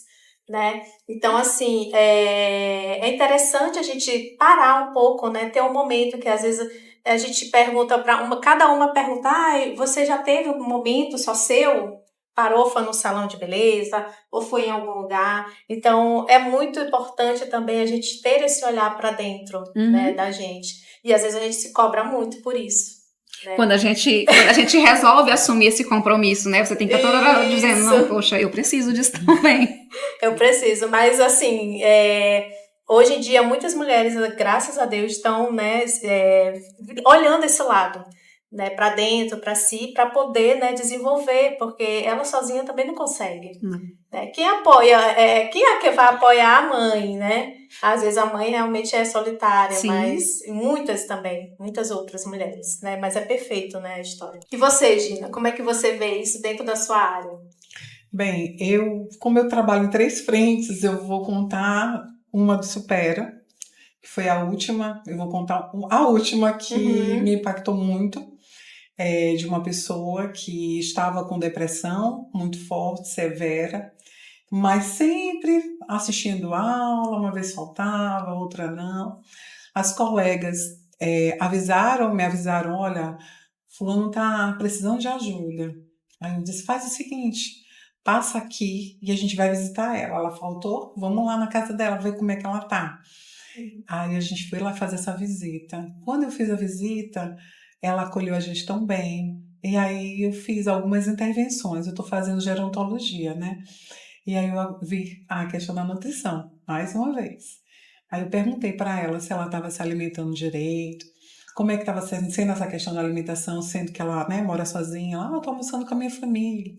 S1: né? Então, assim, é interessante a gente parar um pouco, né? Ter um momento que às vezes a gente pergunta cada uma pergunta, você já teve um momento só seu? Parou, foi no salão de beleza, ou foi em algum lugar. Então, é muito importante também a gente ter esse olhar para dentro, né, da gente. E às vezes a gente se cobra muito por isso. Né?
S4: Quando a gente resolve assumir esse compromisso, né? Você tem que estar toda hora dizendo, não, poxa, eu preciso disso também.
S1: Eu preciso, mas assim, hoje em dia muitas mulheres, graças a Deus, estão, né, olhando esse lado, né, para dentro, para si, para poder, né, desenvolver, porque ela sozinha também não consegue. Né? Quem apoia, quem é que vai apoiar a mãe, né? Às vezes a mãe realmente é solitária,
S4: Sim.
S1: Mas muitas outras mulheres, né? Mas é perfeito, né, a história. E você, Gina, como é que você vê isso dentro da sua área?
S2: Bem, como eu trabalho em 3 frentes, eu vou contar uma do Supera, que foi a última. Eu vou contar a última que me impactou muito, de uma pessoa que estava com depressão muito forte, severa, mas sempre assistindo aula, uma vez faltava, outra não. As colegas me avisaram, olha, fulano está precisando de ajuda. Aí eu disse, faz o seguinte, passa aqui e a gente vai visitar ela. Ela faltou, vamos lá na casa dela, ver como é que ela tá. Aí a gente foi lá fazer essa visita. Quando eu fiz a visita, ela acolheu a gente tão bem. E aí eu fiz algumas intervenções. Eu estou fazendo gerontologia, né? E aí eu vi a questão da nutrição, mais uma vez. Aí eu perguntei para ela se ela estava se alimentando direito, como é que estava sendo essa questão da alimentação, sendo que ela, né, mora sozinha. Ela, eu estou almoçando com a minha família.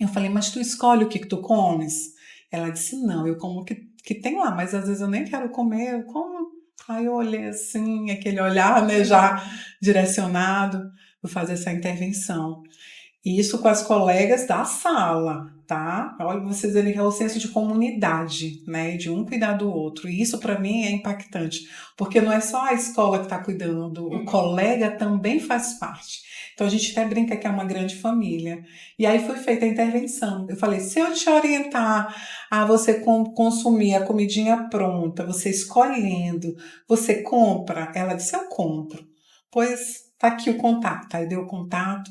S2: Eu falei, mas tu escolhe o que tu comes? Ela disse, não, eu como o que tem lá, mas às vezes eu nem quero comer, eu como. Aí eu olhei assim, aquele olhar, né, já direcionado, vou fazer essa intervenção. E isso com as colegas da sala, tá? Olha, vocês verem que é o senso de comunidade, né? De um cuidar do outro. E isso para mim é impactante, porque não é só a escola que está cuidando, o colega também faz parte. Então a gente até brinca que é uma grande família. E aí foi feita a intervenção. Eu falei, se eu te orientar a você consumir a comidinha pronta, você escolhendo, você compra? Ela disse, eu compro. Pois tá aqui o contato. Aí deu o contato.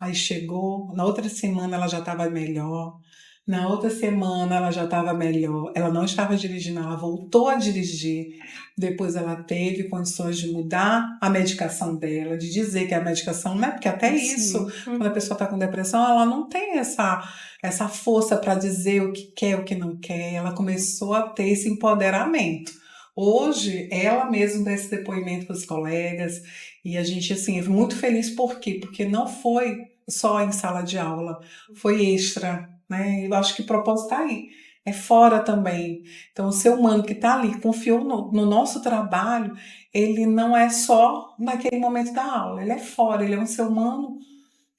S2: Aí chegou, na outra semana ela já estava melhor, na outra semana ela já estava melhor, ela não estava dirigindo, ela voltou a dirigir, depois ela teve condições de mudar a medicação dela, de dizer que a medicação, né, porque até isso, quando a pessoa está com depressão, ela não tem essa força para dizer o que quer, o que não quer, ela começou a ter esse empoderamento. Hoje, ela mesma dá esse depoimento para os colegas, e a gente, assim, é muito feliz, por quê? Porque não foi só em sala de aula, foi extra, né? Eu acho que o propósito está aí, é fora também. Então, o ser humano que está ali, confiou no nosso trabalho, ele não é só naquele momento da aula, ele é fora, ele é um ser humano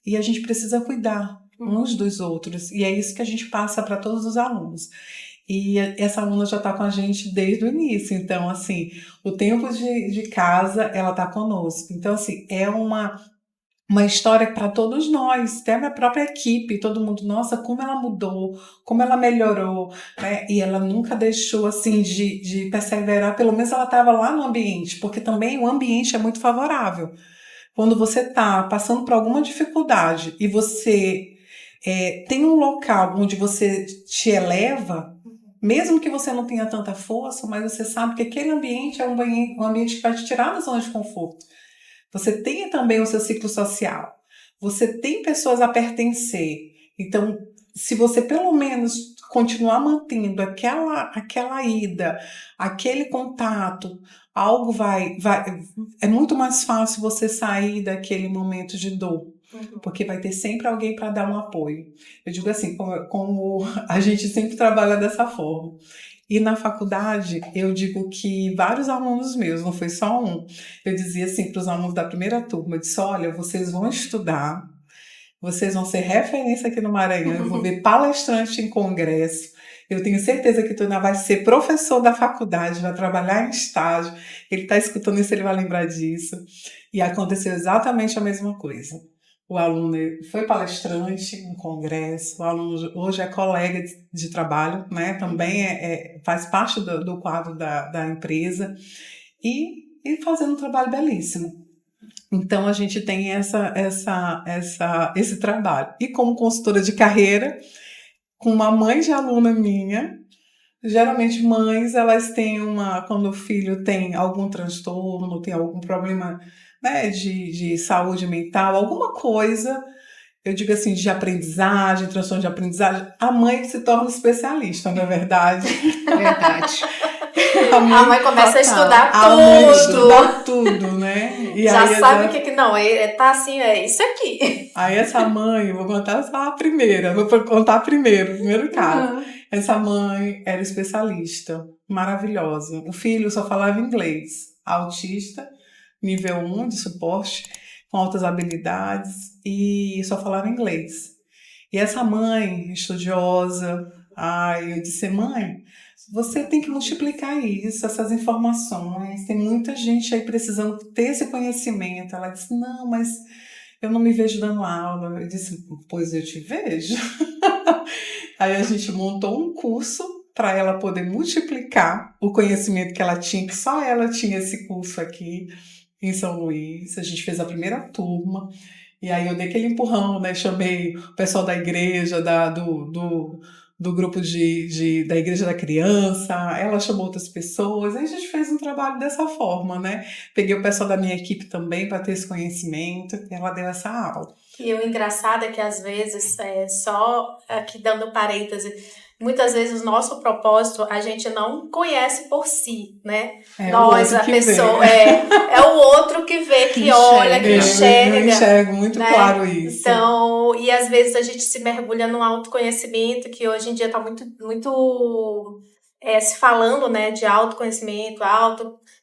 S2: e a gente precisa cuidar uns dos outros. E é isso que a gente passa para todos os alunos. E essa aluna já está com a gente desde o início, então, assim, o tempo de casa, ela está conosco. Então, assim, é uma história para todos nós, até a minha própria equipe, todo mundo, nossa, como ela mudou, como ela melhorou, né? E ela nunca deixou, assim, de perseverar, pelo menos ela estava lá no ambiente, porque também o ambiente é muito favorável. Quando você está passando por alguma dificuldade e você tem um local onde você te eleva, mesmo que você não tenha tanta força, mas você sabe que aquele ambiente é um ambiente que vai te tirar da zona de conforto. Você tem também o seu ciclo social. Você tem pessoas a pertencer. Então, se você pelo menos continuar mantendo aquela ida, aquele contato, algo é muito mais fácil você sair daquele momento de dor, porque vai ter sempre alguém para dar um apoio. Eu digo assim, como a gente sempre trabalha dessa forma. E na faculdade, eu digo que vários alunos meus, não foi só um, eu dizia assim para os alunos da primeira turma, eu disse, olha, vocês vão estudar, vocês vão ser referência aqui no Maranhão, eu vou ver palestrante em congresso, eu tenho certeza que tu ainda vai ser professor da faculdade, vai trabalhar em estágio, ele está escutando isso, ele vai lembrar disso. E aconteceu exatamente a mesma coisa. O aluno foi palestrante em congresso, o aluno hoje é colega de trabalho, né? Também faz parte do quadro da empresa e fazendo um trabalho belíssimo. Então, a gente tem esse trabalho. E como consultora de carreira, com uma mãe de aluna minha, geralmente mães, elas têm quando o filho tem algum transtorno, tem algum problema, né, de saúde mental, alguma coisa, eu digo assim, de aprendizagem, transtorno de aprendizagem, a mãe se torna especialista, não é verdade?
S4: Verdade.
S1: A mãe começa a estudar tudo.
S2: A mãe estuda tudo, né? E
S1: já
S2: aí,
S1: sabe que não, tá assim, é isso aqui.
S2: Aí essa mãe, eu vou contar só a primeira, vou contar o primeiro caso. Essa mãe era especialista, maravilhosa. O filho só falava inglês, autista, nível 1 de suporte, com altas habilidades, e só falava inglês. E essa mãe, estudiosa, eu disse, mãe, você tem que multiplicar isso, essas informações, tem muita gente aí precisando ter esse conhecimento. Ela disse, não, mas eu não me vejo dando aula. Eu disse, pois eu te vejo. Aí a gente montou um curso para ela poder multiplicar o conhecimento que ela tinha, que só ela tinha esse curso aqui em São Luís. A gente fez a primeira turma, e aí eu dei aquele empurrão, né? Chamei o pessoal da igreja, do grupo da Igreja da Criança, ela chamou outras pessoas, aí a gente fez um trabalho dessa forma, né? Peguei o pessoal da minha equipe também para ter esse conhecimento, e ela deu essa aula.
S1: E o engraçado é que às vezes, só aqui dando parêntese, muitas vezes o nosso propósito a gente não conhece por si, né? Nós, a pessoa, é o outro que vê, que olha, que enxerga.
S2: Eu enxergo muito, né? Claro isso.
S1: Então, e às vezes a gente se mergulha num autoconhecimento, que hoje em dia está muito se falando, né, de autoconhecimento,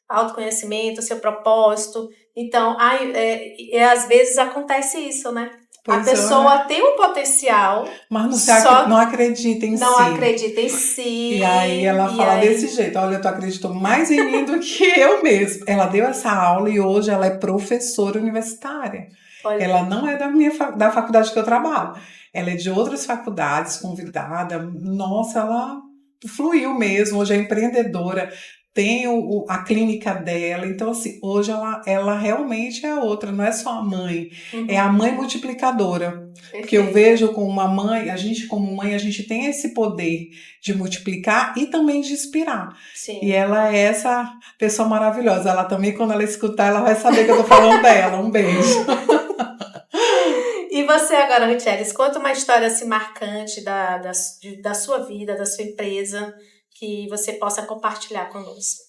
S1: autoconhecimento, seu propósito. Então, às vezes acontece isso, né? Pois a pessoa tem um potencial,
S2: mas não acredita em si.
S1: Não acredita em si.
S2: E aí ela fala desse jeito, olha, tu acreditou mais em mim do que eu mesma. Ela deu essa aula e hoje ela é professora universitária. Olha. Ela não é da faculdade que eu trabalho. Ela é de outras faculdades, convidada. Nossa, ela fluiu mesmo, hoje é empreendedora. Tem a clínica dela, então assim, hoje ela realmente é outra, não é só a mãe, é a mãe multiplicadora. Porque eu vejo como uma mãe, a gente tem esse poder de multiplicar e também de inspirar.
S1: Sim.
S2: E ela é essa pessoa maravilhosa, ela também, quando ela escutar, ela vai saber que eu tô falando dela. Um beijo.
S1: E você agora, Ruthieles, conta uma história assim marcante da sua vida, da sua empresa, que você possa compartilhar conosco.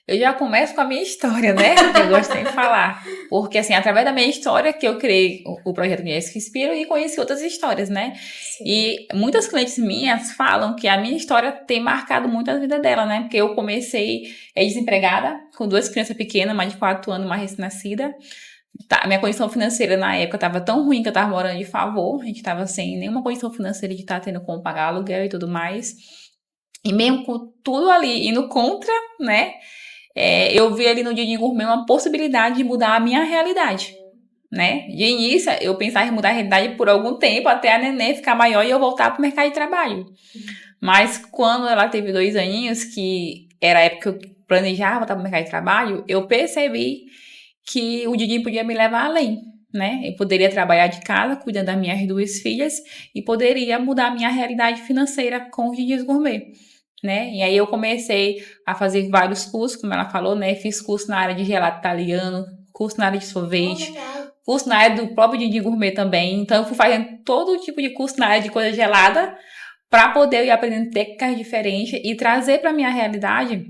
S3: Eu já começo com a minha história, né? Que eu gosto de falar. Porque, assim, através da minha história que eu criei o projeto Mulheres que Inspiram e conheci outras histórias, né? Sim. E muitas clientes minhas falam que a minha história tem marcado muito a vida dela, né? Porque eu comecei desempregada, com 2 crianças pequenas, mais de 4 anos, uma recém-nascida. A minha condição financeira na época estava tão ruim que eu estava morando de favor. A gente estava sem nenhuma condição financeira de estar tendo como pagar aluguel e tudo mais. E mesmo com tudo ali indo contra, né? Eu vi ali no Didi Gourmet uma possibilidade de mudar a minha realidade, né? De início, eu pensava em mudar a realidade por algum tempo, até a neném ficar maior e eu voltar para o mercado de trabalho. Mas quando ela teve 2 aninhos, que era a época que eu planejava voltar para o mercado de trabalho, eu percebi que o Didi podia me levar além, né? Eu poderia trabalhar de casa, cuidando das minhas 2 filhas, e poderia mudar a minha realidade financeira com os Didi Gourmet. Né? E aí eu comecei a fazer vários cursos, como ela falou, né? Fiz curso na área de gelato italiano, curso na área de sorvete, curso na área do próprio din-din gourmet também. Então, eu fui fazendo todo tipo de curso na área de coisa gelada para poder ir aprendendo técnicas diferentes e trazer para minha realidade,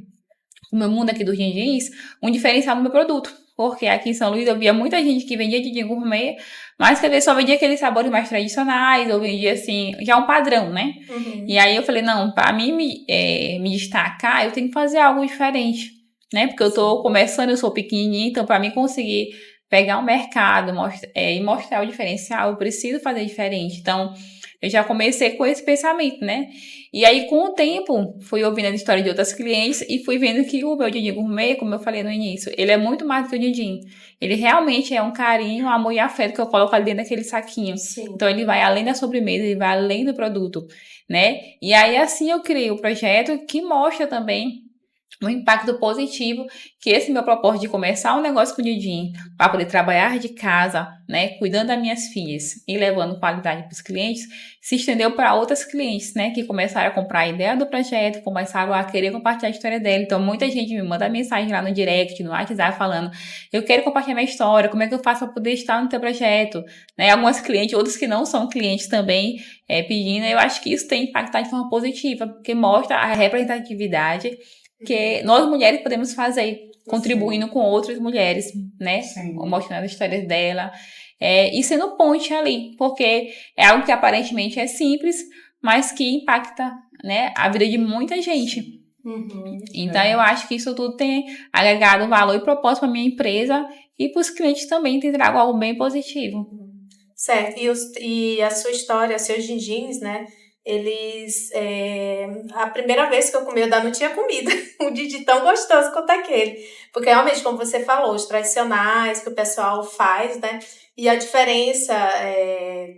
S3: o meu mundo aqui dos din-dins, um diferencial no meu produto. Porque aqui em São Luís eu via muita gente que vendia din-din gourmet, mas que às vezes só vendia aqueles sabores mais tradicionais, ou vendia assim, já um padrão, né? E aí eu falei, não, para mim me destacar, eu tenho que fazer algo diferente, né? Porque eu tô começando, eu sou pequenininha, então para mim conseguir pegar o mercado e mostrar o diferencial, eu preciso fazer diferente. Então, eu já comecei com esse pensamento, né? E aí, com o tempo, fui ouvindo a história de outras clientes e fui vendo que o meu din-din gourmet, como eu falei no início, ele é muito mais do que o din-din. Ele realmente é um carinho, amor e afeto que eu coloco ali dentro daquele saquinho.
S1: Sim.
S3: Então, ele vai além da sobremesa, ele vai além do produto, né? E aí, assim, eu criei o projeto que mostra também um impacto positivo, que esse meu propósito de começar um negócio com o din-din, para poder trabalhar de casa, né, cuidando das minhas filhas e levando qualidade para os clientes, se estendeu para outras clientes, né, que começaram a comprar a ideia do projeto, começaram a querer compartilhar a história dela. Então, muita gente me manda mensagem lá no direct, no WhatsApp, falando, eu quero compartilhar minha história, como é que eu faço para poder estar no teu projeto? Né, algumas clientes, outros que não são clientes também, pedindo. Eu acho que isso tem impactado de forma positiva, porque mostra a representatividade que nós mulheres podemos fazer, contribuindo com outras mulheres, né?
S2: Sim.
S3: Mostrando as histórias dela. E sendo ponte ali, porque é algo que aparentemente é simples, mas que impacta, né, a vida de muita gente. Então, eu acho que isso tudo tem agregado valor e propósito para minha empresa e para os clientes também tem trago algo bem positivo.
S1: Certo. E a sua história, os seus din-dins, né? Eles, a primeira vez que eu comi, eu ainda não tinha comido um din-din tão gostoso quanto aquele. Porque realmente, como você falou, os tradicionais que o pessoal faz, né? E a diferença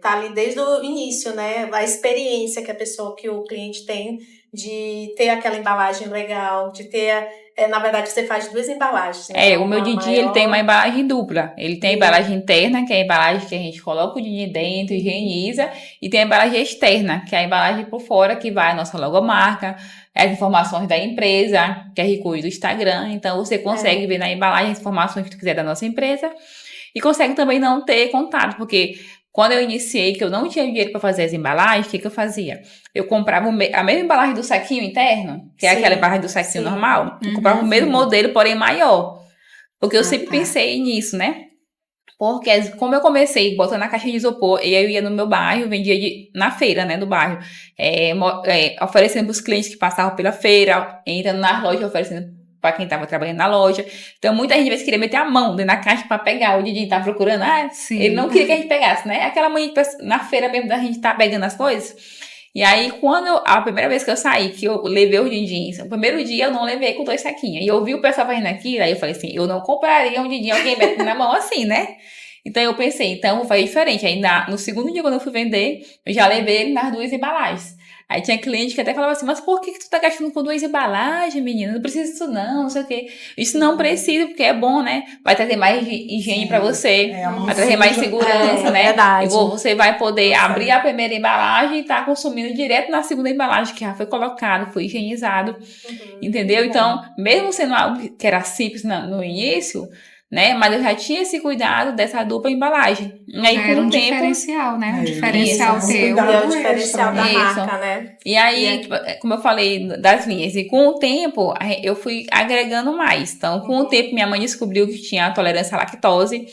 S1: tá ali desde o início, né? A experiência que o cliente tem de ter aquela embalagem legal, de ter... na verdade, você faz 2 embalagens. Né?
S3: O meu din-din, ele tem uma embalagem dupla. Ele tem a embalagem interna, que é a embalagem que a gente coloca o din-din dentro, higieniza, e tem a embalagem externa, que é a embalagem por fora, que vai a nossa logomarca, as informações da empresa, QR Code do Instagram. Então, você consegue ver na embalagem as informações que tu quiser da nossa empresa e consegue também não ter contato, porque... Quando eu iniciei, que eu não tinha dinheiro para fazer as embalagens, o que eu fazia? Eu comprava a mesma embalagem do saquinho interno, que é aquela embalagem do saquinho normal. Eu comprava o mesmo modelo, porém maior. Porque eu sempre pensei nisso, né? Porque como eu comecei botando na caixa de isopor, e eu ia no meu bairro, vendia na feira, né, do bairro. Oferecendo para os clientes que passavam pela feira, entrando nas lojas, oferecendo para quem estava trabalhando na loja. Então, muita gente às vezes queria meter a mão dentro da caixa para pegar. O din-din tava procurando. Ele não queria que a gente pegasse, né? Aquela mãe na feira mesmo da gente tá pegando as coisas. E aí, a primeira vez que eu saí, que eu levei os din-dins, o primeiro dia eu não levei com 2 saquinhos. E eu vi o pessoal fazendo aquilo, aí eu falei assim, eu não compraria um din-din, alguém mete na mão assim, né? Então, eu pensei, então, vou fazer diferente. Aí, no segundo dia, quando eu fui vender, eu já levei ele nas 2 embalagens. Aí tinha cliente que até falava assim, mas por que tu tá gastando com 2 embalagens, menina? Não precisa disso não sei o quê. Isso não precisa, porque é bom, né? Vai trazer mais higiene pra você, vai trazer mais segurança, né?
S1: Verdade.
S3: E você vai poder abrir a primeira embalagem e tá consumindo direto na segunda embalagem, que já foi colocado, foi higienizado, entendeu? Então, mesmo sendo algo que era simples no início... né? Mas eu já tinha esse cuidado dessa dupla embalagem. E aí,
S4: era um diferencial, né? Um diferencial teu.
S1: É o diferencial da marca, né?
S3: E aí, como eu falei das linhas, e com o tempo, eu fui agregando mais. Então, com o tempo, minha mãe descobriu que tinha tolerância à lactose.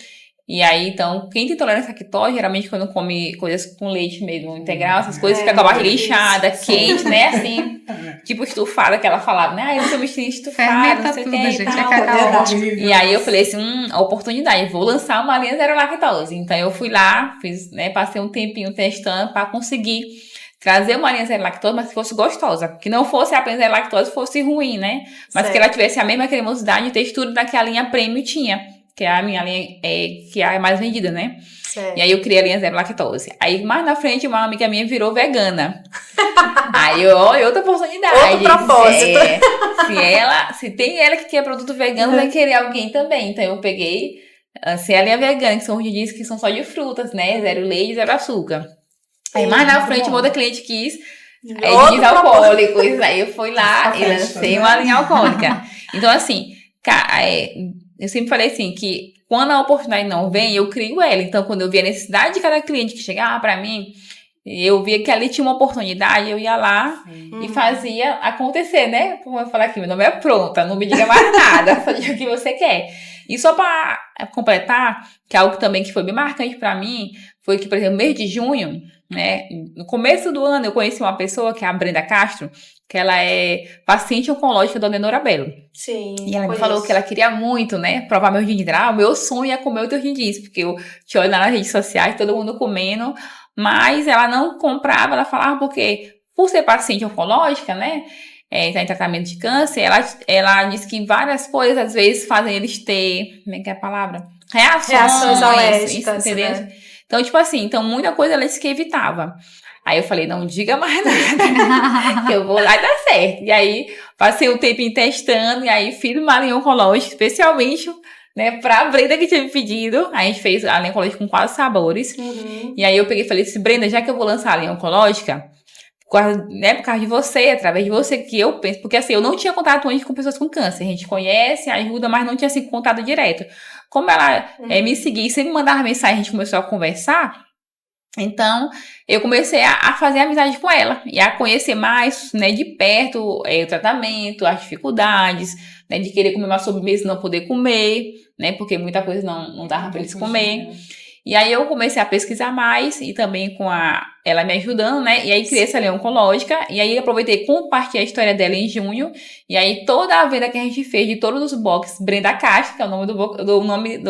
S3: E aí, então, quem tem tolerância à lactose, geralmente quando come coisas com leite mesmo integral, essas coisas, fica com a barriga inchada, quente, né? Assim, tipo estufada, que ela falava, né? Eu sou bichinha estufada, não sei o que e tal. E aí eu falei assim, a oportunidade, vou lançar uma linha zero lactose. Então, eu fui lá, passei um tempinho testando para conseguir trazer uma linha zero lactose, mas que fosse gostosa. Que não fosse apenas zero lactose, fosse ruim, né? Mas que ela tivesse a mesma cremosidade e textura da que a linha premium tinha. Que é a minha linha, que é a mais vendida, né? Certo. E aí eu criei a linha zero lactose. Aí mais na frente uma amiga minha virou vegana. Aí outra oportunidade.
S1: Outro propósito.
S3: Se tem ela que quer produto vegano, vai querer alguém também. Então eu peguei a linha vegana, que são os din-dins que são só de frutas, né? Zero leite, zero açúcar. Aí mais na frente uma outra din-dins alcoólicos. Aí eu fui lá e lancei uma linha alcoólica. Então assim, eu sempre falei assim, que quando a oportunidade não vem, eu crio ela. Então, quando eu via a necessidade de cada cliente que chegava para mim, eu via que ali tinha uma oportunidade, eu ia lá e fazia acontecer, né? Como eu falar aqui, meu nome é pronta, não me diga mais nada, só diga o que você quer. E só para completar, que é algo também que foi bem marcante para mim, foi que, por exemplo, no mês de junho, né? No começo do ano, eu conheci uma pessoa, que é a Brenda Castro, que ela é paciente oncológica da Dona Belo.
S1: Sim.
S3: E ela me falou que ela queria muito, né, provar meu din-din. O meu sonho é comer o teu din-din, porque eu te olho nas redes sociais, todo mundo comendo, mas ela não comprava, ela falava porque, por ser paciente oncológica, né, tá em tratamento de câncer, ela disse que várias coisas, às vezes, fazem eles ter, como é que é a palavra? Reações
S1: alérgicas,
S3: entendeu?
S1: né?
S3: Então, tipo assim, muita coisa ela disse que evitava. Aí eu falei, não diga mais nada, que eu vou lá e dar certo. E aí, passei o tempo testando, e aí fiz uma linha oncológica, especialmente, né, pra Brenda que tinha me pedido. Aí a gente fez a linha oncológica com 4 sabores. E aí eu peguei e falei assim, Brenda, já que eu vou lançar a linha oncológica, por causa de você, através de você, que eu penso, porque assim, eu não tinha contato antes com pessoas com câncer. A gente conhece, ajuda, mas não tinha assim, contato direto. Como ela me seguia e sempre mandava mensagem, a gente começou a conversar. Então, eu comecei a fazer amizade com ela e a conhecer mais, né, de perto o tratamento, as dificuldades, né, de querer comer uma sobremesa e não poder comer, né, porque muita coisa não dava para eles comer. E aí eu comecei a pesquisar mais e também com ela me ajudando, né? E aí criei essa linha oncológica. E aí aproveitei e compartilhei a história dela em junho. E aí toda a venda que a gente fez de todos os boxes Brenda Castro, que é o nome do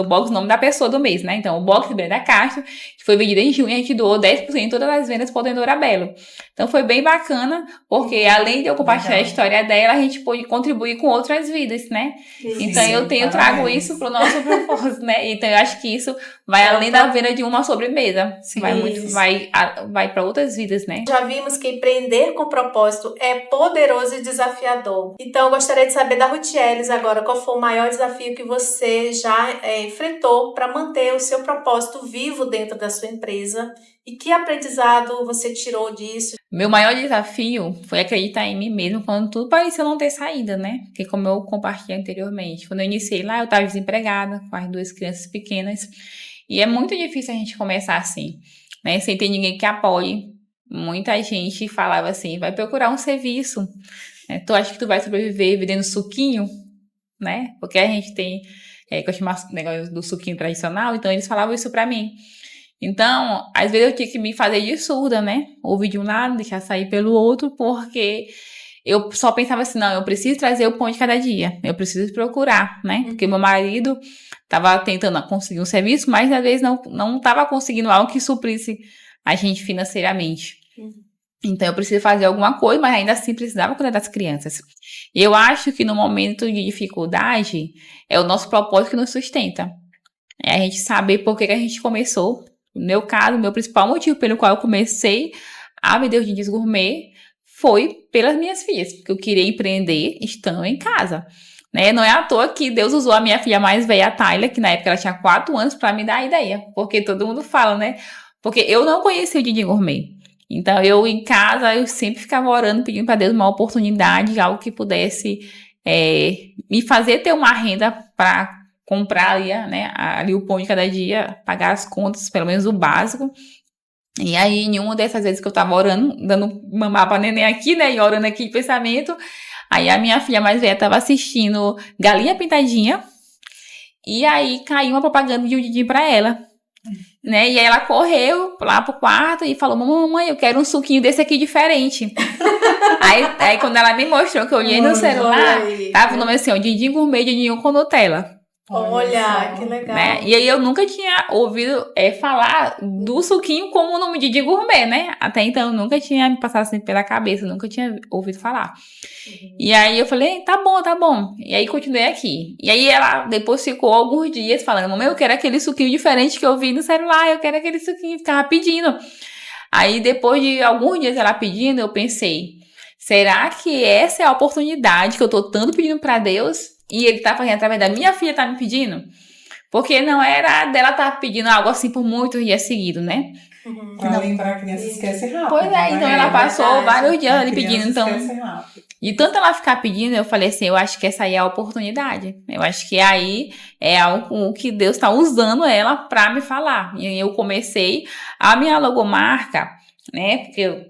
S3: box, o nome da pessoa do mês, né? Então o box Brenda Castro, que foi vendido em junho, a gente doou 10% de todas as vendas para o Dona Belo. Então foi bem bacana, porque além de eu compartilhar a história dela, a gente pôde contribuir com outras vidas, trago isso para o nosso propósito, né? Então eu acho que isso vai além da venda de uma sobremesa.
S2: Sim,
S3: vai para outras vidas, né?
S1: Já vimos que empreender com propósito é poderoso e desafiador. Então, eu gostaria de saber da Rutieles agora, qual foi o maior desafio que você já enfrentou para manter o seu propósito vivo dentro da sua empresa e que aprendizado você tirou disso?
S3: Meu maior desafio foi acreditar em mim mesmo quando tudo parecia não ter saída, né? Porque como eu compartilhei anteriormente, quando eu iniciei lá, eu estava desempregada com as 2 crianças pequenas e é muito difícil a gente começar assim, né? Sem ter ninguém que apoie. Muita gente falava assim, vai procurar um serviço, né? Tu acha que tu vai sobreviver vendendo suquinho, né? Porque a gente tem, que eu chamo negócio do suquinho tradicional, então eles falavam isso pra mim. Então, às vezes eu tinha que me fazer de surda, né? Ouvir de um lado, deixar sair pelo outro, porque eu só pensava assim, não, eu preciso trazer o pão de cada dia, eu preciso procurar, né? Porque meu marido estava tentando conseguir um serviço, mas às vezes não estava conseguindo algo que suprisse a gente financeiramente. Então eu preciso fazer alguma coisa, mas ainda assim precisava cuidar das crianças. E eu acho que no momento de dificuldade, é o nosso propósito que nos sustenta. É a gente saber por que a gente começou. No meu caso, o meu principal motivo pelo qual eu comecei a vender os din-dins gourmet foi pelas minhas filhas, porque eu queria empreender estando em casa. Né? Não é à toa que Deus usou a minha filha mais velha, a Tayla, que na época ela tinha 4 anos, para me dar a ideia. Porque todo mundo fala, né? Porque eu não conhecia o din-din gourmet. Então, eu em casa, eu sempre ficava orando, pedindo para Deus uma oportunidade, algo que pudesse me fazer ter uma renda para comprar ali o pão de cada dia, pagar as contas, pelo menos o básico. E aí, em uma dessas vezes que eu tava orando, dando mamar pra neném aqui, né, e orando aqui de pensamento, aí a minha filha mais velha tava assistindo Galinha Pintadinha, e aí caiu uma propaganda de um din-din pra ela, né, e aí ela correu lá pro quarto e falou, mamãe, eu quero um suquinho desse aqui diferente. aí quando ela me mostrou, que eu olhei no celular, tava o nome assim, ó, din-din gourmet, din-din com Nutella.
S1: Olha, que legal.
S3: Né? E aí eu nunca tinha ouvido falar do suquinho como o nome de gourmet, né? Até então eu nunca tinha me passado assim pela cabeça, nunca tinha ouvido falar. E aí eu falei, tá bom. E aí continuei aqui. E aí ela depois ficou alguns dias falando, mamãe, eu quero aquele suquinho diferente que eu vi no celular, eu quero aquele suquinho, ficava pedindo. Aí depois de alguns dias ela pedindo, eu pensei, será que essa é a oportunidade que eu tô tanto pedindo pra Deus? E ele tá fazendo através da minha filha, tá me pedindo? Porque não era dela estar pedindo algo assim por muitos dias seguidos, né?
S2: Pra lembrar, a criança esquece rápido.
S3: Pois é, então ela passou vários dias ali pedindo, então...
S2: Esquece rápido.
S3: E tanto ela ficar pedindo, eu falei assim, eu acho que essa aí é a oportunidade. Eu acho que aí é algo que Deus está usando ela para me falar. E eu comecei a minha logomarca, né? Porque eu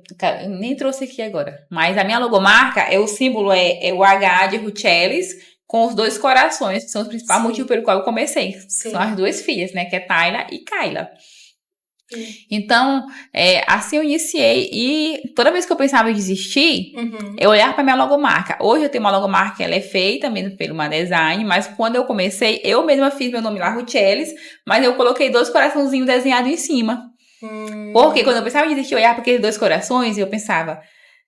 S3: nem trouxe aqui agora. Mas a minha logomarca, o símbolo é o H de Ruth Ellis com os 2 corações, que são os principais motivos pelo qual eu comecei.
S1: Sim.
S3: São as 2 filhas, né? Que é Tayla e Kayla. Então, assim eu iniciei e toda vez que eu pensava em desistir, eu olhava para minha logomarca. Hoje eu tenho uma logomarca, ela é feita mesmo pelo uma design, mas quando eu comecei, eu mesma fiz meu nome lá, Ruth Ellis, mas eu coloquei 2 coraçãozinhos desenhados em cima. Porque quando eu pensava em desistir, eu olhava para aqueles 2 corações e eu pensava,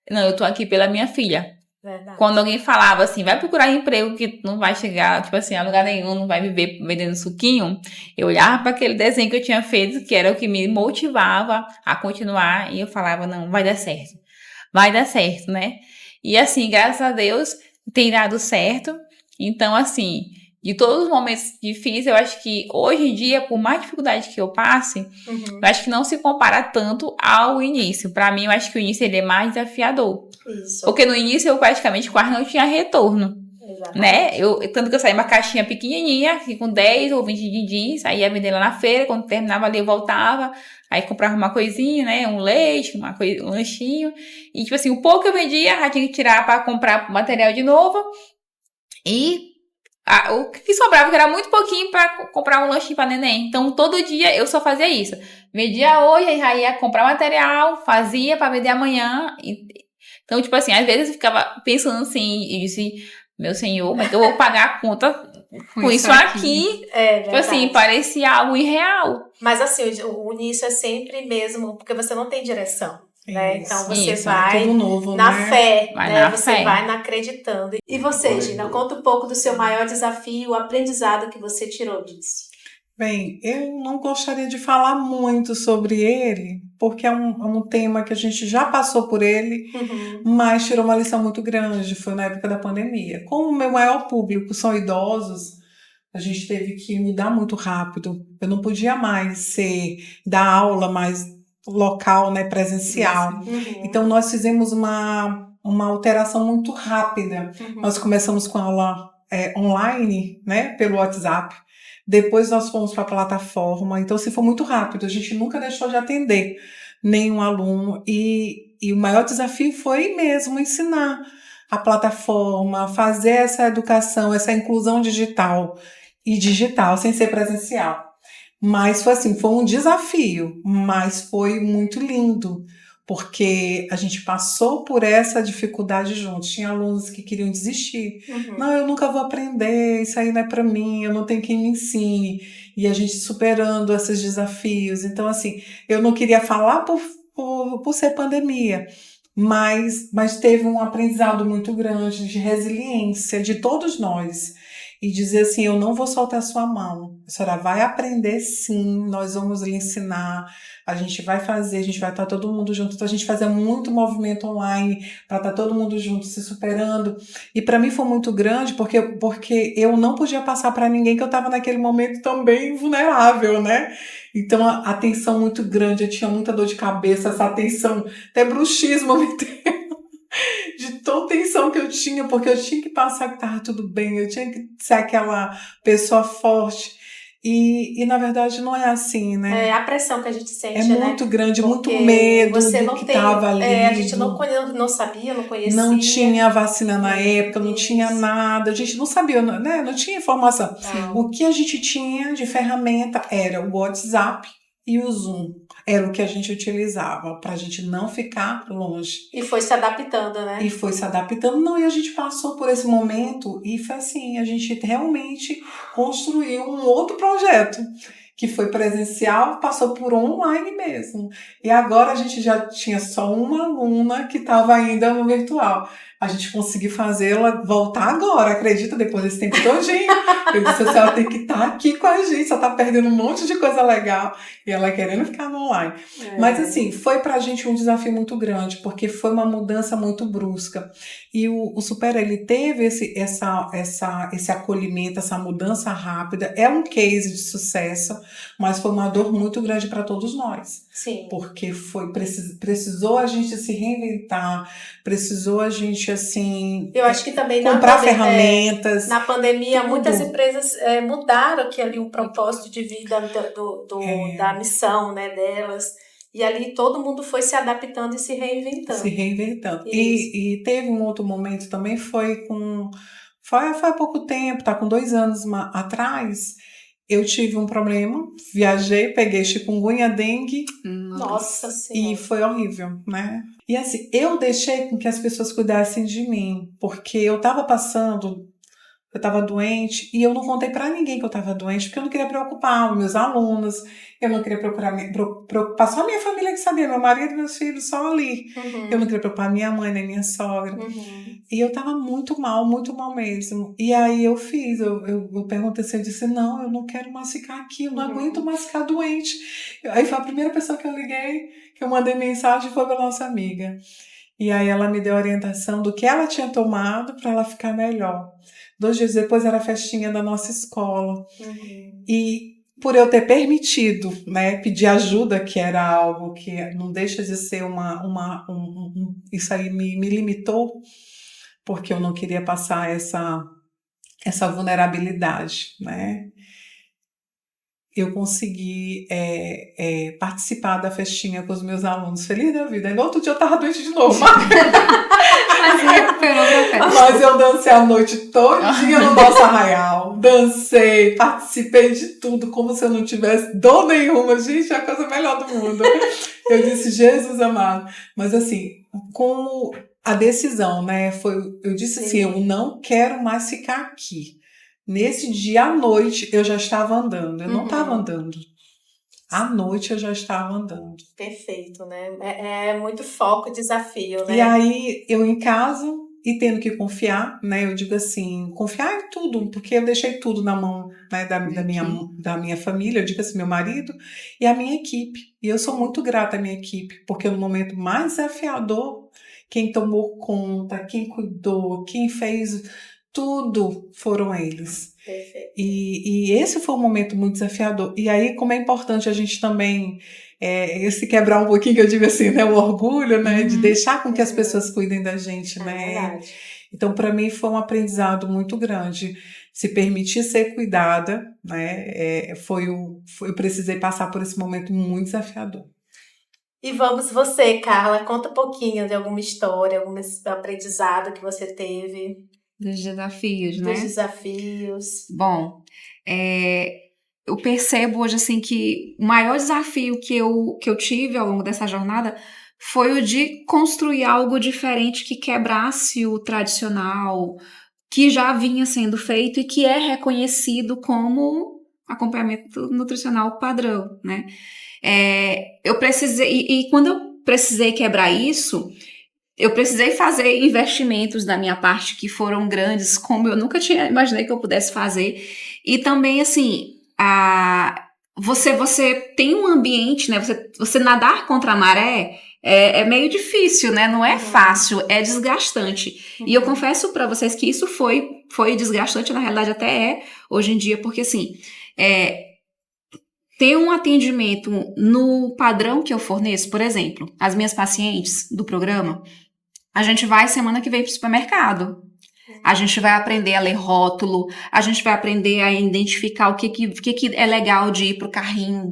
S3: não, eu tô aqui pela minha filha.
S1: Verdade.
S3: Quando alguém falava assim, vai procurar emprego que não vai chegar, tipo assim, a lugar nenhum, não vai viver vendendo suquinho, eu olhava para aquele desenho que eu tinha feito, que era o que me motivava a continuar, e eu falava, não, vai dar certo, né? E assim, graças a Deus, tem dado certo. Então, assim, de todos os momentos difíceis, eu acho que hoje em dia, por mais dificuldade que eu passe, eu acho que não se compara tanto ao início. Para mim, eu acho que o início ele é mais desafiador.
S1: Isso.
S3: Porque no início eu praticamente quase não tinha retorno, né? Tanto que eu saía uma caixinha pequenininha, assim, com 10 ou 20 din-dins, aí ia vender lá na feira, quando terminava ali eu voltava, aí comprava uma coisinha, né? Um leite, um lanchinho, e tipo assim, o pouco que eu vendia, já tinha que tirar para comprar material de novo, e o que sobrava, que era muito pouquinho para comprar um lanchinho para neném. Então, todo dia eu só fazia isso. Vendia hoje, aí já ia comprar material, fazia para vender amanhã. Então, tipo assim, às vezes eu ficava pensando assim, e disse, meu senhor, mas eu vou pagar a conta com isso aqui. Tipo assim, parecia algo irreal.
S1: Mas assim, o início é sempre mesmo, porque você não tem direção. Né? Então você
S2: Isso,
S1: vai
S2: tudo novo,
S1: na
S2: né?
S1: fé,
S3: Vai
S1: né?
S3: na
S1: Você
S3: fé.
S1: vai acreditando. E você, Gina, conta um pouco do seu maior desafio, o aprendizado que você tirou disso.
S2: Bem, eu não gostaria de falar muito sobre ele, porque é um tema que a gente já passou por ele, mas tirou uma lição muito grande, foi na época da pandemia. Como o meu maior público são idosos, a gente teve que mudar muito rápido. Eu não podia mais dar aula mais local, né, presencial. Então, nós fizemos uma alteração muito rápida. Nós começamos com aula online, né, pelo WhatsApp. Depois nós fomos para a plataforma. Então, assim, foi muito rápido. A gente nunca deixou de atender nenhum aluno. E o maior desafio foi mesmo ensinar a plataforma, fazer essa educação, essa inclusão digital, sem ser presencial. Mas foi assim, foi um desafio, mas foi muito lindo, porque a gente passou por essa dificuldade juntos. Tinha alunos que queriam desistir. Não, eu nunca vou aprender, isso aí não é para mim, eu não tenho quem me ensine. E a gente superando esses desafios. Então, assim, eu não queria falar por ser pandemia, mas teve um aprendizado muito grande de resiliência de todos nós. E dizer assim, eu não vou soltar sua mão, a senhora vai aprender sim, nós vamos lhe ensinar, a gente vai fazer, a gente vai estar todo mundo junto. Então a gente fazia muito movimento online para estar todo mundo junto, se superando. E para mim foi muito grande, porque eu não podia passar para ninguém que eu estava naquele momento também vulnerável, né? Então a tensão muito grande, eu tinha muita dor de cabeça, essa tensão, até bruxismo me deu. De toda tensão que eu tinha, porque eu tinha que passar que estava tudo bem, eu tinha que ser aquela pessoa forte. E na verdade não é assim, né?
S1: É a pressão que a gente sente,
S2: é
S1: né?
S2: muito grande,
S1: Porque
S2: muito medo
S1: você
S2: do
S1: não
S2: que
S1: tem,
S2: estava ali.
S1: a gente não sabia, não conhecia.
S2: Não tinha vacina na época, não tinha
S1: Isso.
S2: nada, a gente não sabia, né? Não tinha informação. O que a gente tinha de ferramenta era o WhatsApp e o Zoom. Era o que a gente utilizava para a gente não ficar longe.
S1: E foi se adaptando, né?
S2: E foi se adaptando. Não, e a gente passou por esse momento e foi assim, a gente realmente construiu um outro projeto, que foi presencial, passou por online mesmo. E agora a gente já tinha só uma aluna que estava ainda no virtual. a gente conseguir fazê-la voltar agora, acredita, depois desse tempo todinho. Eu disse, a senhora tem que estar aqui com a gente, só tá perdendo um monte de coisa legal, e ela querendo ficar no online. Mas assim, foi pra gente um desafio muito grande, porque foi uma mudança muito brusca. E o Supera, ele teve esse acolhimento, essa mudança rápida, é um case de sucesso, mas foi uma dor muito grande para todos nós.
S1: Sim.
S2: Porque precisou a gente se reinventar, precisou a gente, assim,
S1: eu acho que também
S2: comprar ferramentas.
S1: Na pandemia,
S2: tudo.
S1: muitas empresas mudaram aqui ali o propósito de vida da missão, né, delas. E ali todo mundo foi se adaptando e se reinventando.
S2: Se reinventando. E teve um outro momento também, foi há pouco tempo, tá com 2 anos atrás, eu tive um problema, viajei, peguei chikungunya, dengue.
S1: Nossa Senhora.
S2: E foi horrível, né? E assim, eu deixei com que as pessoas cuidassem de mim, porque eu tava doente, e eu não contei pra ninguém que eu tava doente, porque eu não queria preocupar os meus alunos, eu não queria preocupar só a minha família que sabia, meu marido e meus filhos só ali. Eu não queria preocupar minha mãe nem minha sogra. E eu tava muito mal mesmo. E aí eu perguntei assim, eu disse, não, eu não quero mais ficar aqui, eu não aguento mais ficar doente. Aí foi a primeira pessoa que eu liguei, que eu mandei mensagem, foi pra nossa amiga. E aí ela me deu a orientação do que ela tinha tomado para ela ficar melhor. 2 dias depois era a festinha da nossa escola. E por eu ter permitido, né, pedir ajuda, que era algo que não deixa de ser isso aí me limitou, porque eu não queria passar essa vulnerabilidade, né? Eu consegui participar da festinha com os meus alunos, feliz da vida. E no outro dia eu tava doente de novo. Mas eu dancei a noite todinha no nosso arraial. Dancei, participei de tudo, como se eu não tivesse dor nenhuma. Gente, é a coisa melhor do mundo. Eu disse, Jesus amado. Mas assim, com a decisão, né? Eu disse assim, eu não quero mais ficar aqui. Nesse dia à noite eu já estava andando, eu não estava andando. À noite eu já estava andando.
S1: Perfeito, né? É muito foco e desafio, né?
S2: E aí eu em casa e tendo que confiar, né? Eu digo assim, confiar em tudo, porque eu deixei tudo na mão, né, da minha família, eu digo assim, meu marido e a minha equipe. E eu sou muito grata à minha equipe, porque no momento mais desafiador, quem tomou conta, quem cuidou, quem fez tudo foram eles.
S1: Perfeito.
S2: E esse foi um momento muito desafiador. E aí, como é importante a gente também se quebrar um pouquinho, que eu digo assim, né, o orgulho, né, de deixar com que as pessoas cuidem da gente, né?
S1: Verdade.
S2: Então, para mim, foi um aprendizado muito grande. Se permitir ser cuidada, né, eu precisei passar por esse momento muito desafiador.
S1: E você, Carla, conta um pouquinho de alguma história, algum aprendizado que você teve.
S4: Dos desafios, né?
S1: Dos desafios.
S4: Bom, eu percebo hoje, assim, que o maior desafio que eu tive ao longo dessa jornada foi o de construir algo diferente que quebrasse o tradicional, que já vinha sendo feito e que é reconhecido como acompanhamento nutricional padrão, né? Eu precisei, e quando eu precisei quebrar isso, eu precisei fazer investimentos da minha parte que foram grandes, como eu nunca imaginei que eu pudesse fazer. E também, assim, você tem um ambiente, né? Você nadar contra a maré é meio difícil, né? Não é fácil, é desgastante. E eu confesso para vocês que isso foi desgastante, na realidade até hoje em dia, porque assim, ter um atendimento no padrão que eu forneço, por exemplo, as minhas pacientes do programa, a gente vai semana que vem para o supermercado. A gente vai aprender a ler rótulo, a gente vai aprender a identificar o que é legal de ir para o carrinho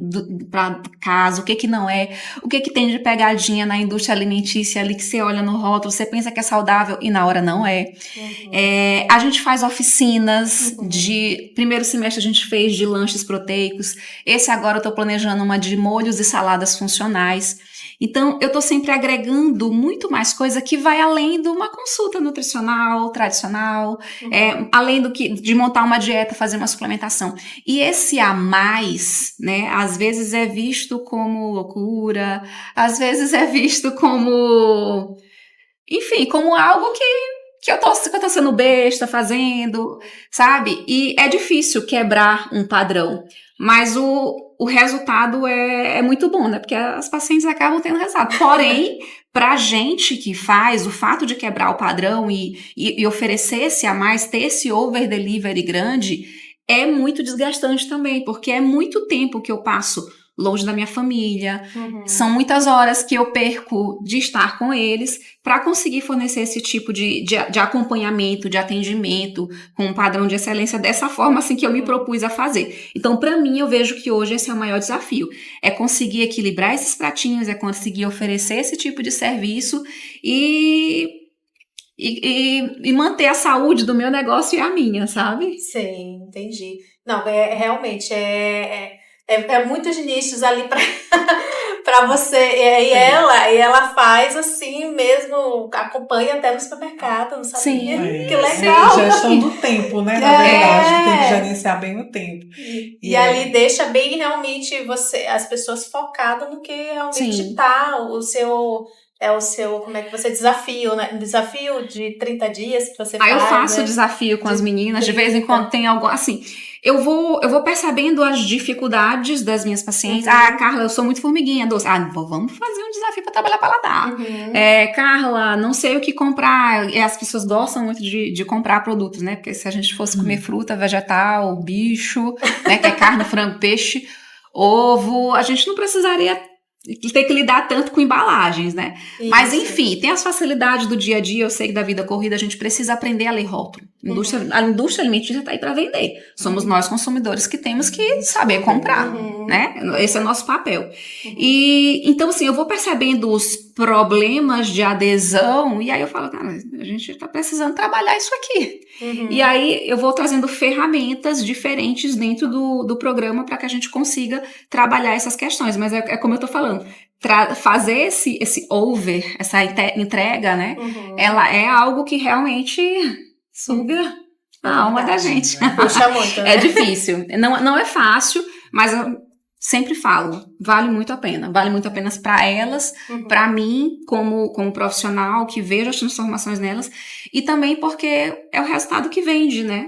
S4: para casa, o que não é, o que tem de pegadinha na indústria alimentícia ali que você olha no rótulo, você pensa que é saudável e na hora não é. A gente faz oficinas de... Primeiro semestre a gente fez de lanches proteicos, esse agora eu estou planejando uma de molhos e saladas funcionais. Então, eu estou sempre agregando muito mais coisa que vai além de uma consulta nutricional tradicional, além de montar uma dieta, fazer uma suplementação. E esse a mais, né, às vezes é visto como loucura, às vezes é visto como, enfim, como algo que que eu tô sendo besta fazendo, sabe? E é difícil quebrar um padrão, mas o resultado é muito bom, né? Porque as pacientes acabam tendo resultado. Porém, pra gente que faz, o fato de quebrar o padrão e oferecer-se a mais, ter esse over delivery grande, é muito desgastante também, porque é muito tempo que eu passo longe da minha família, são muitas horas que eu perco de estar com eles para conseguir fornecer esse tipo de acompanhamento, de atendimento, com um padrão de excelência dessa forma assim que eu me propus a fazer. Então, para mim, eu vejo que hoje esse é o maior desafio, é conseguir equilibrar esses pratinhos, é conseguir oferecer esse tipo de serviço e manter a saúde do meu negócio e a minha, sabe?
S1: Sim, entendi. Não, realmente, muitos nichos ali para você. E ela faz assim mesmo, acompanha até no supermercado, não sabia?
S4: Sim.
S1: Que legal!
S2: Gestão do tempo, né? Na verdade, tem que gerenciar bem o tempo.
S1: E ali deixa bem realmente as pessoas focadas no que realmente tá o seu, como é que você desafio, né? Desafio de 30 dias que você faz.
S4: Eu faço o desafio com as meninas, de vez em quando tem algo assim. Eu vou percebendo as dificuldades das minhas pacientes. Carla, eu sou muito formiguinha doce. Vamos fazer um desafio para trabalhar paladar. Carla, não sei o que comprar. E as pessoas gostam muito de comprar produtos, né? Porque se a gente fosse comer fruta, vegetal, bicho, né? Que é carne, frango, peixe, ovo, a gente não precisaria ter que lidar tanto com embalagens, né? Isso. Mas, enfim, tem as facilidades do dia a dia. Eu sei que da vida corrida a gente precisa aprender a ler rótulo. A indústria alimentícia está aí para vender. Somos nós, consumidores, que temos que saber comprar, né? Esse é o nosso papel. E, então, assim, eu vou percebendo os problemas de adesão e aí eu falo, cara, a gente está precisando trabalhar isso aqui. E aí eu vou trazendo ferramentas diferentes dentro do programa para que a gente consiga trabalhar essas questões. Mas é como eu tô falando, fazer esse over, essa entrega, né? Ela é algo que realmente suga a alma da gente.
S1: Puxa muito, né?
S4: É difícil. Não é fácil, mas eu sempre falo, vale muito a pena. Vale muito a pena para elas, para mim, como profissional, que vejo as transformações nelas, e também porque é o resultado que vende, né?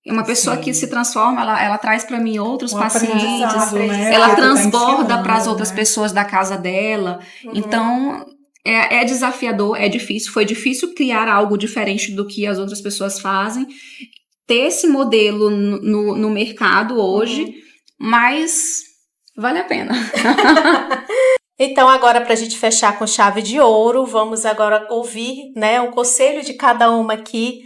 S4: É uma pessoa que se transforma, ela traz para mim outros pacientes, né? Ela transborda para as outras pessoas da casa dela. Então, é desafiador, é difícil. Foi difícil criar algo diferente do que as outras pessoas fazem. Ter esse modelo no mercado hoje, mas vale a pena.
S1: Então, agora, para a gente fechar com chave de ouro, vamos agora ouvir, né, o conselho de cada uma aqui,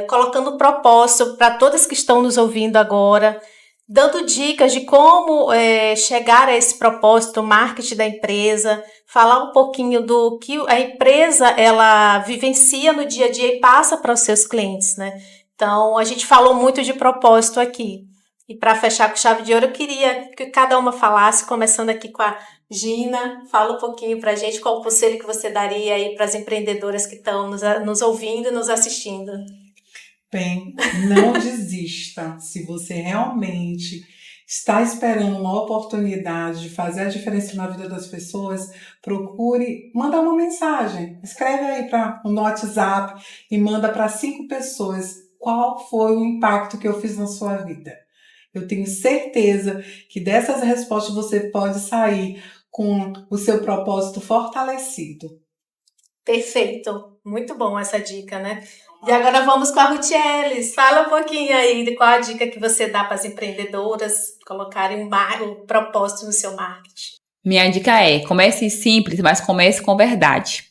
S1: colocando propósito para todas que estão nos ouvindo agora, dando dicas de como chegar a esse propósito, o marketing da empresa, falar um pouquinho do que a empresa ela vivencia no dia a dia e passa para os seus clientes, né? Então, a gente falou muito de propósito aqui. E para fechar com chave de ouro, eu queria que cada uma falasse, começando aqui com a Gina. Fala um pouquinho para a gente qual o conselho que você daria aí para as empreendedoras que estão nos ouvindo e nos assistindo.
S2: Bem, não desista. Se você realmente está esperando uma oportunidade de fazer a diferença na vida das pessoas, procure mandar uma mensagem. Escreve aí no WhatsApp e manda para 5 pessoas qual foi o impacto que eu fiz na sua vida. Eu tenho certeza que dessas respostas você pode sair com o seu propósito fortalecido.
S1: Perfeito. Muito bom essa dica, né? E agora vamos com a Rutielis. Fala um pouquinho aí de qual a dica que você dá para as empreendedoras colocarem um propósito no seu marketing.
S3: Minha dica é, comece simples, mas comece com verdade.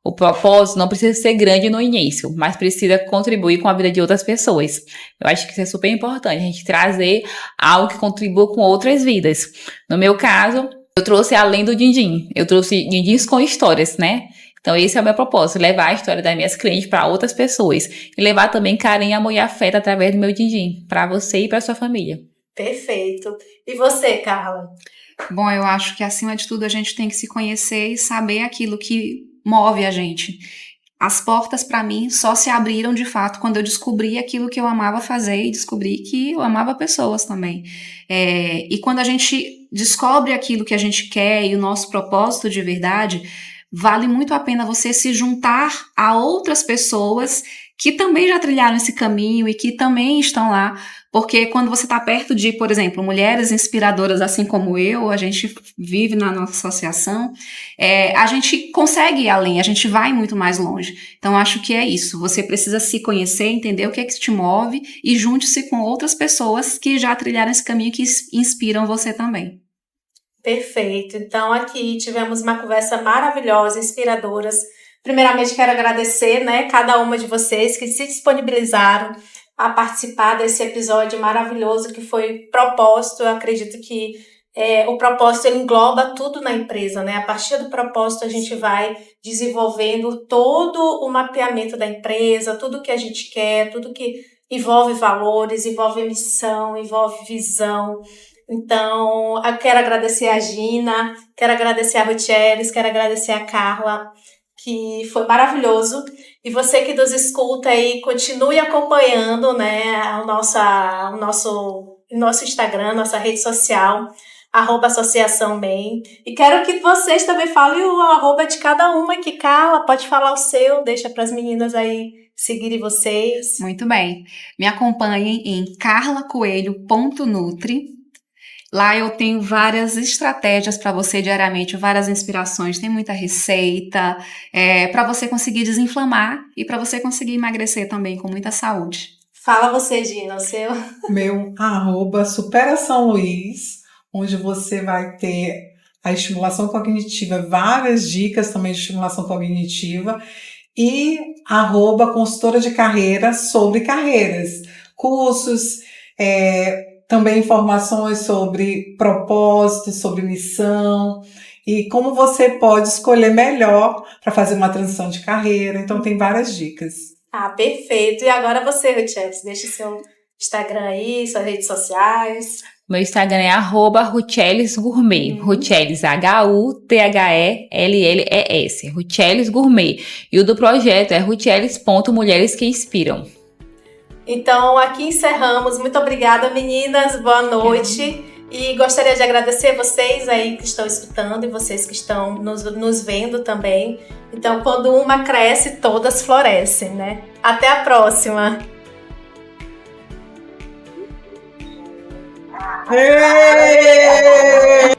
S3: O propósito não precisa ser grande no início, mas precisa contribuir com a vida de outras pessoas. Eu acho que isso é super importante, a gente trazer algo que contribua com outras vidas. No meu caso, eu trouxe além do din-din. Eu trouxe din-dins com histórias, né? Então esse é o meu propósito, levar a história das minhas clientes para outras pessoas. E levar também carinho, amor e afeto através do meu din-din, para você e para sua família.
S1: Perfeito. E você, Carla?
S4: Bom, eu acho que acima de tudo a gente tem que se conhecer e saber aquilo que move a gente. As portas para mim só se abriram de fato quando eu descobri aquilo que eu amava fazer e descobri que eu amava pessoas também. E quando a gente descobre aquilo que a gente quer e o nosso propósito de verdade, vale muito a pena você se juntar a outras pessoas que também já trilharam esse caminho e que também estão lá, porque quando você está perto de, por exemplo, mulheres inspiradoras assim como eu, a gente vive na nossa associação, a gente consegue ir além, a gente vai muito mais longe. Então, acho que é isso, você precisa se conhecer, entender o que é que te move e junte-se com outras pessoas que já trilharam esse caminho que inspiram você também.
S1: Perfeito. Então, aqui tivemos uma conversa maravilhosa, inspiradoras. Primeiramente, quero agradecer, né, cada uma de vocês que se disponibilizaram a participar desse episódio maravilhoso que foi propósito. Eu acredito que o propósito ele engloba tudo na empresa, né? A partir do propósito, a gente vai desenvolvendo todo o mapeamento da empresa, tudo que a gente quer, tudo que envolve valores, envolve missão, envolve visão. Então, eu quero agradecer a Gina, quero agradecer a Ruth, quero agradecer a Carla, que foi maravilhoso. E você que nos escuta aí, continue acompanhando, né, o nosso Instagram, nossa rede social, @associaçãoMEI. E quero que vocês também falem o arroba de cada uma, que Carla pode falar o seu, deixa para as meninas aí seguirem vocês.
S4: Muito bem. Me acompanhem em carlacoelho.nutri. Lá eu tenho várias estratégias para você diariamente, várias inspirações, tem muita receita, para você conseguir desinflamar e para você conseguir emagrecer também com muita saúde.
S1: Fala você, Gina, o seu.
S2: Meu @Superação Luiz, onde você vai ter a estimulação cognitiva, várias dicas também de estimulação cognitiva, e @consultora de carreira sobre carreiras, cursos, também informações sobre propósito, sobre missão e como você pode escolher melhor para fazer uma transição de carreira. Então, tem várias dicas.
S1: Ah, perfeito. E agora você, Ruth, deixa o seu Instagram aí, suas redes sociais.
S3: Meu Instagram é @RuthellesGourmet. Rutheles, HUTHELLES. Rutheles Gourmet. E o do projeto é rutheles.mulheres que inspiram.
S1: Então, aqui encerramos. Muito obrigada, meninas. Boa noite. E gostaria de agradecer vocês aí que estão escutando e vocês que estão nos vendo também. Então, quando uma cresce, todas florescem, né? Até a próxima!
S2: Hey!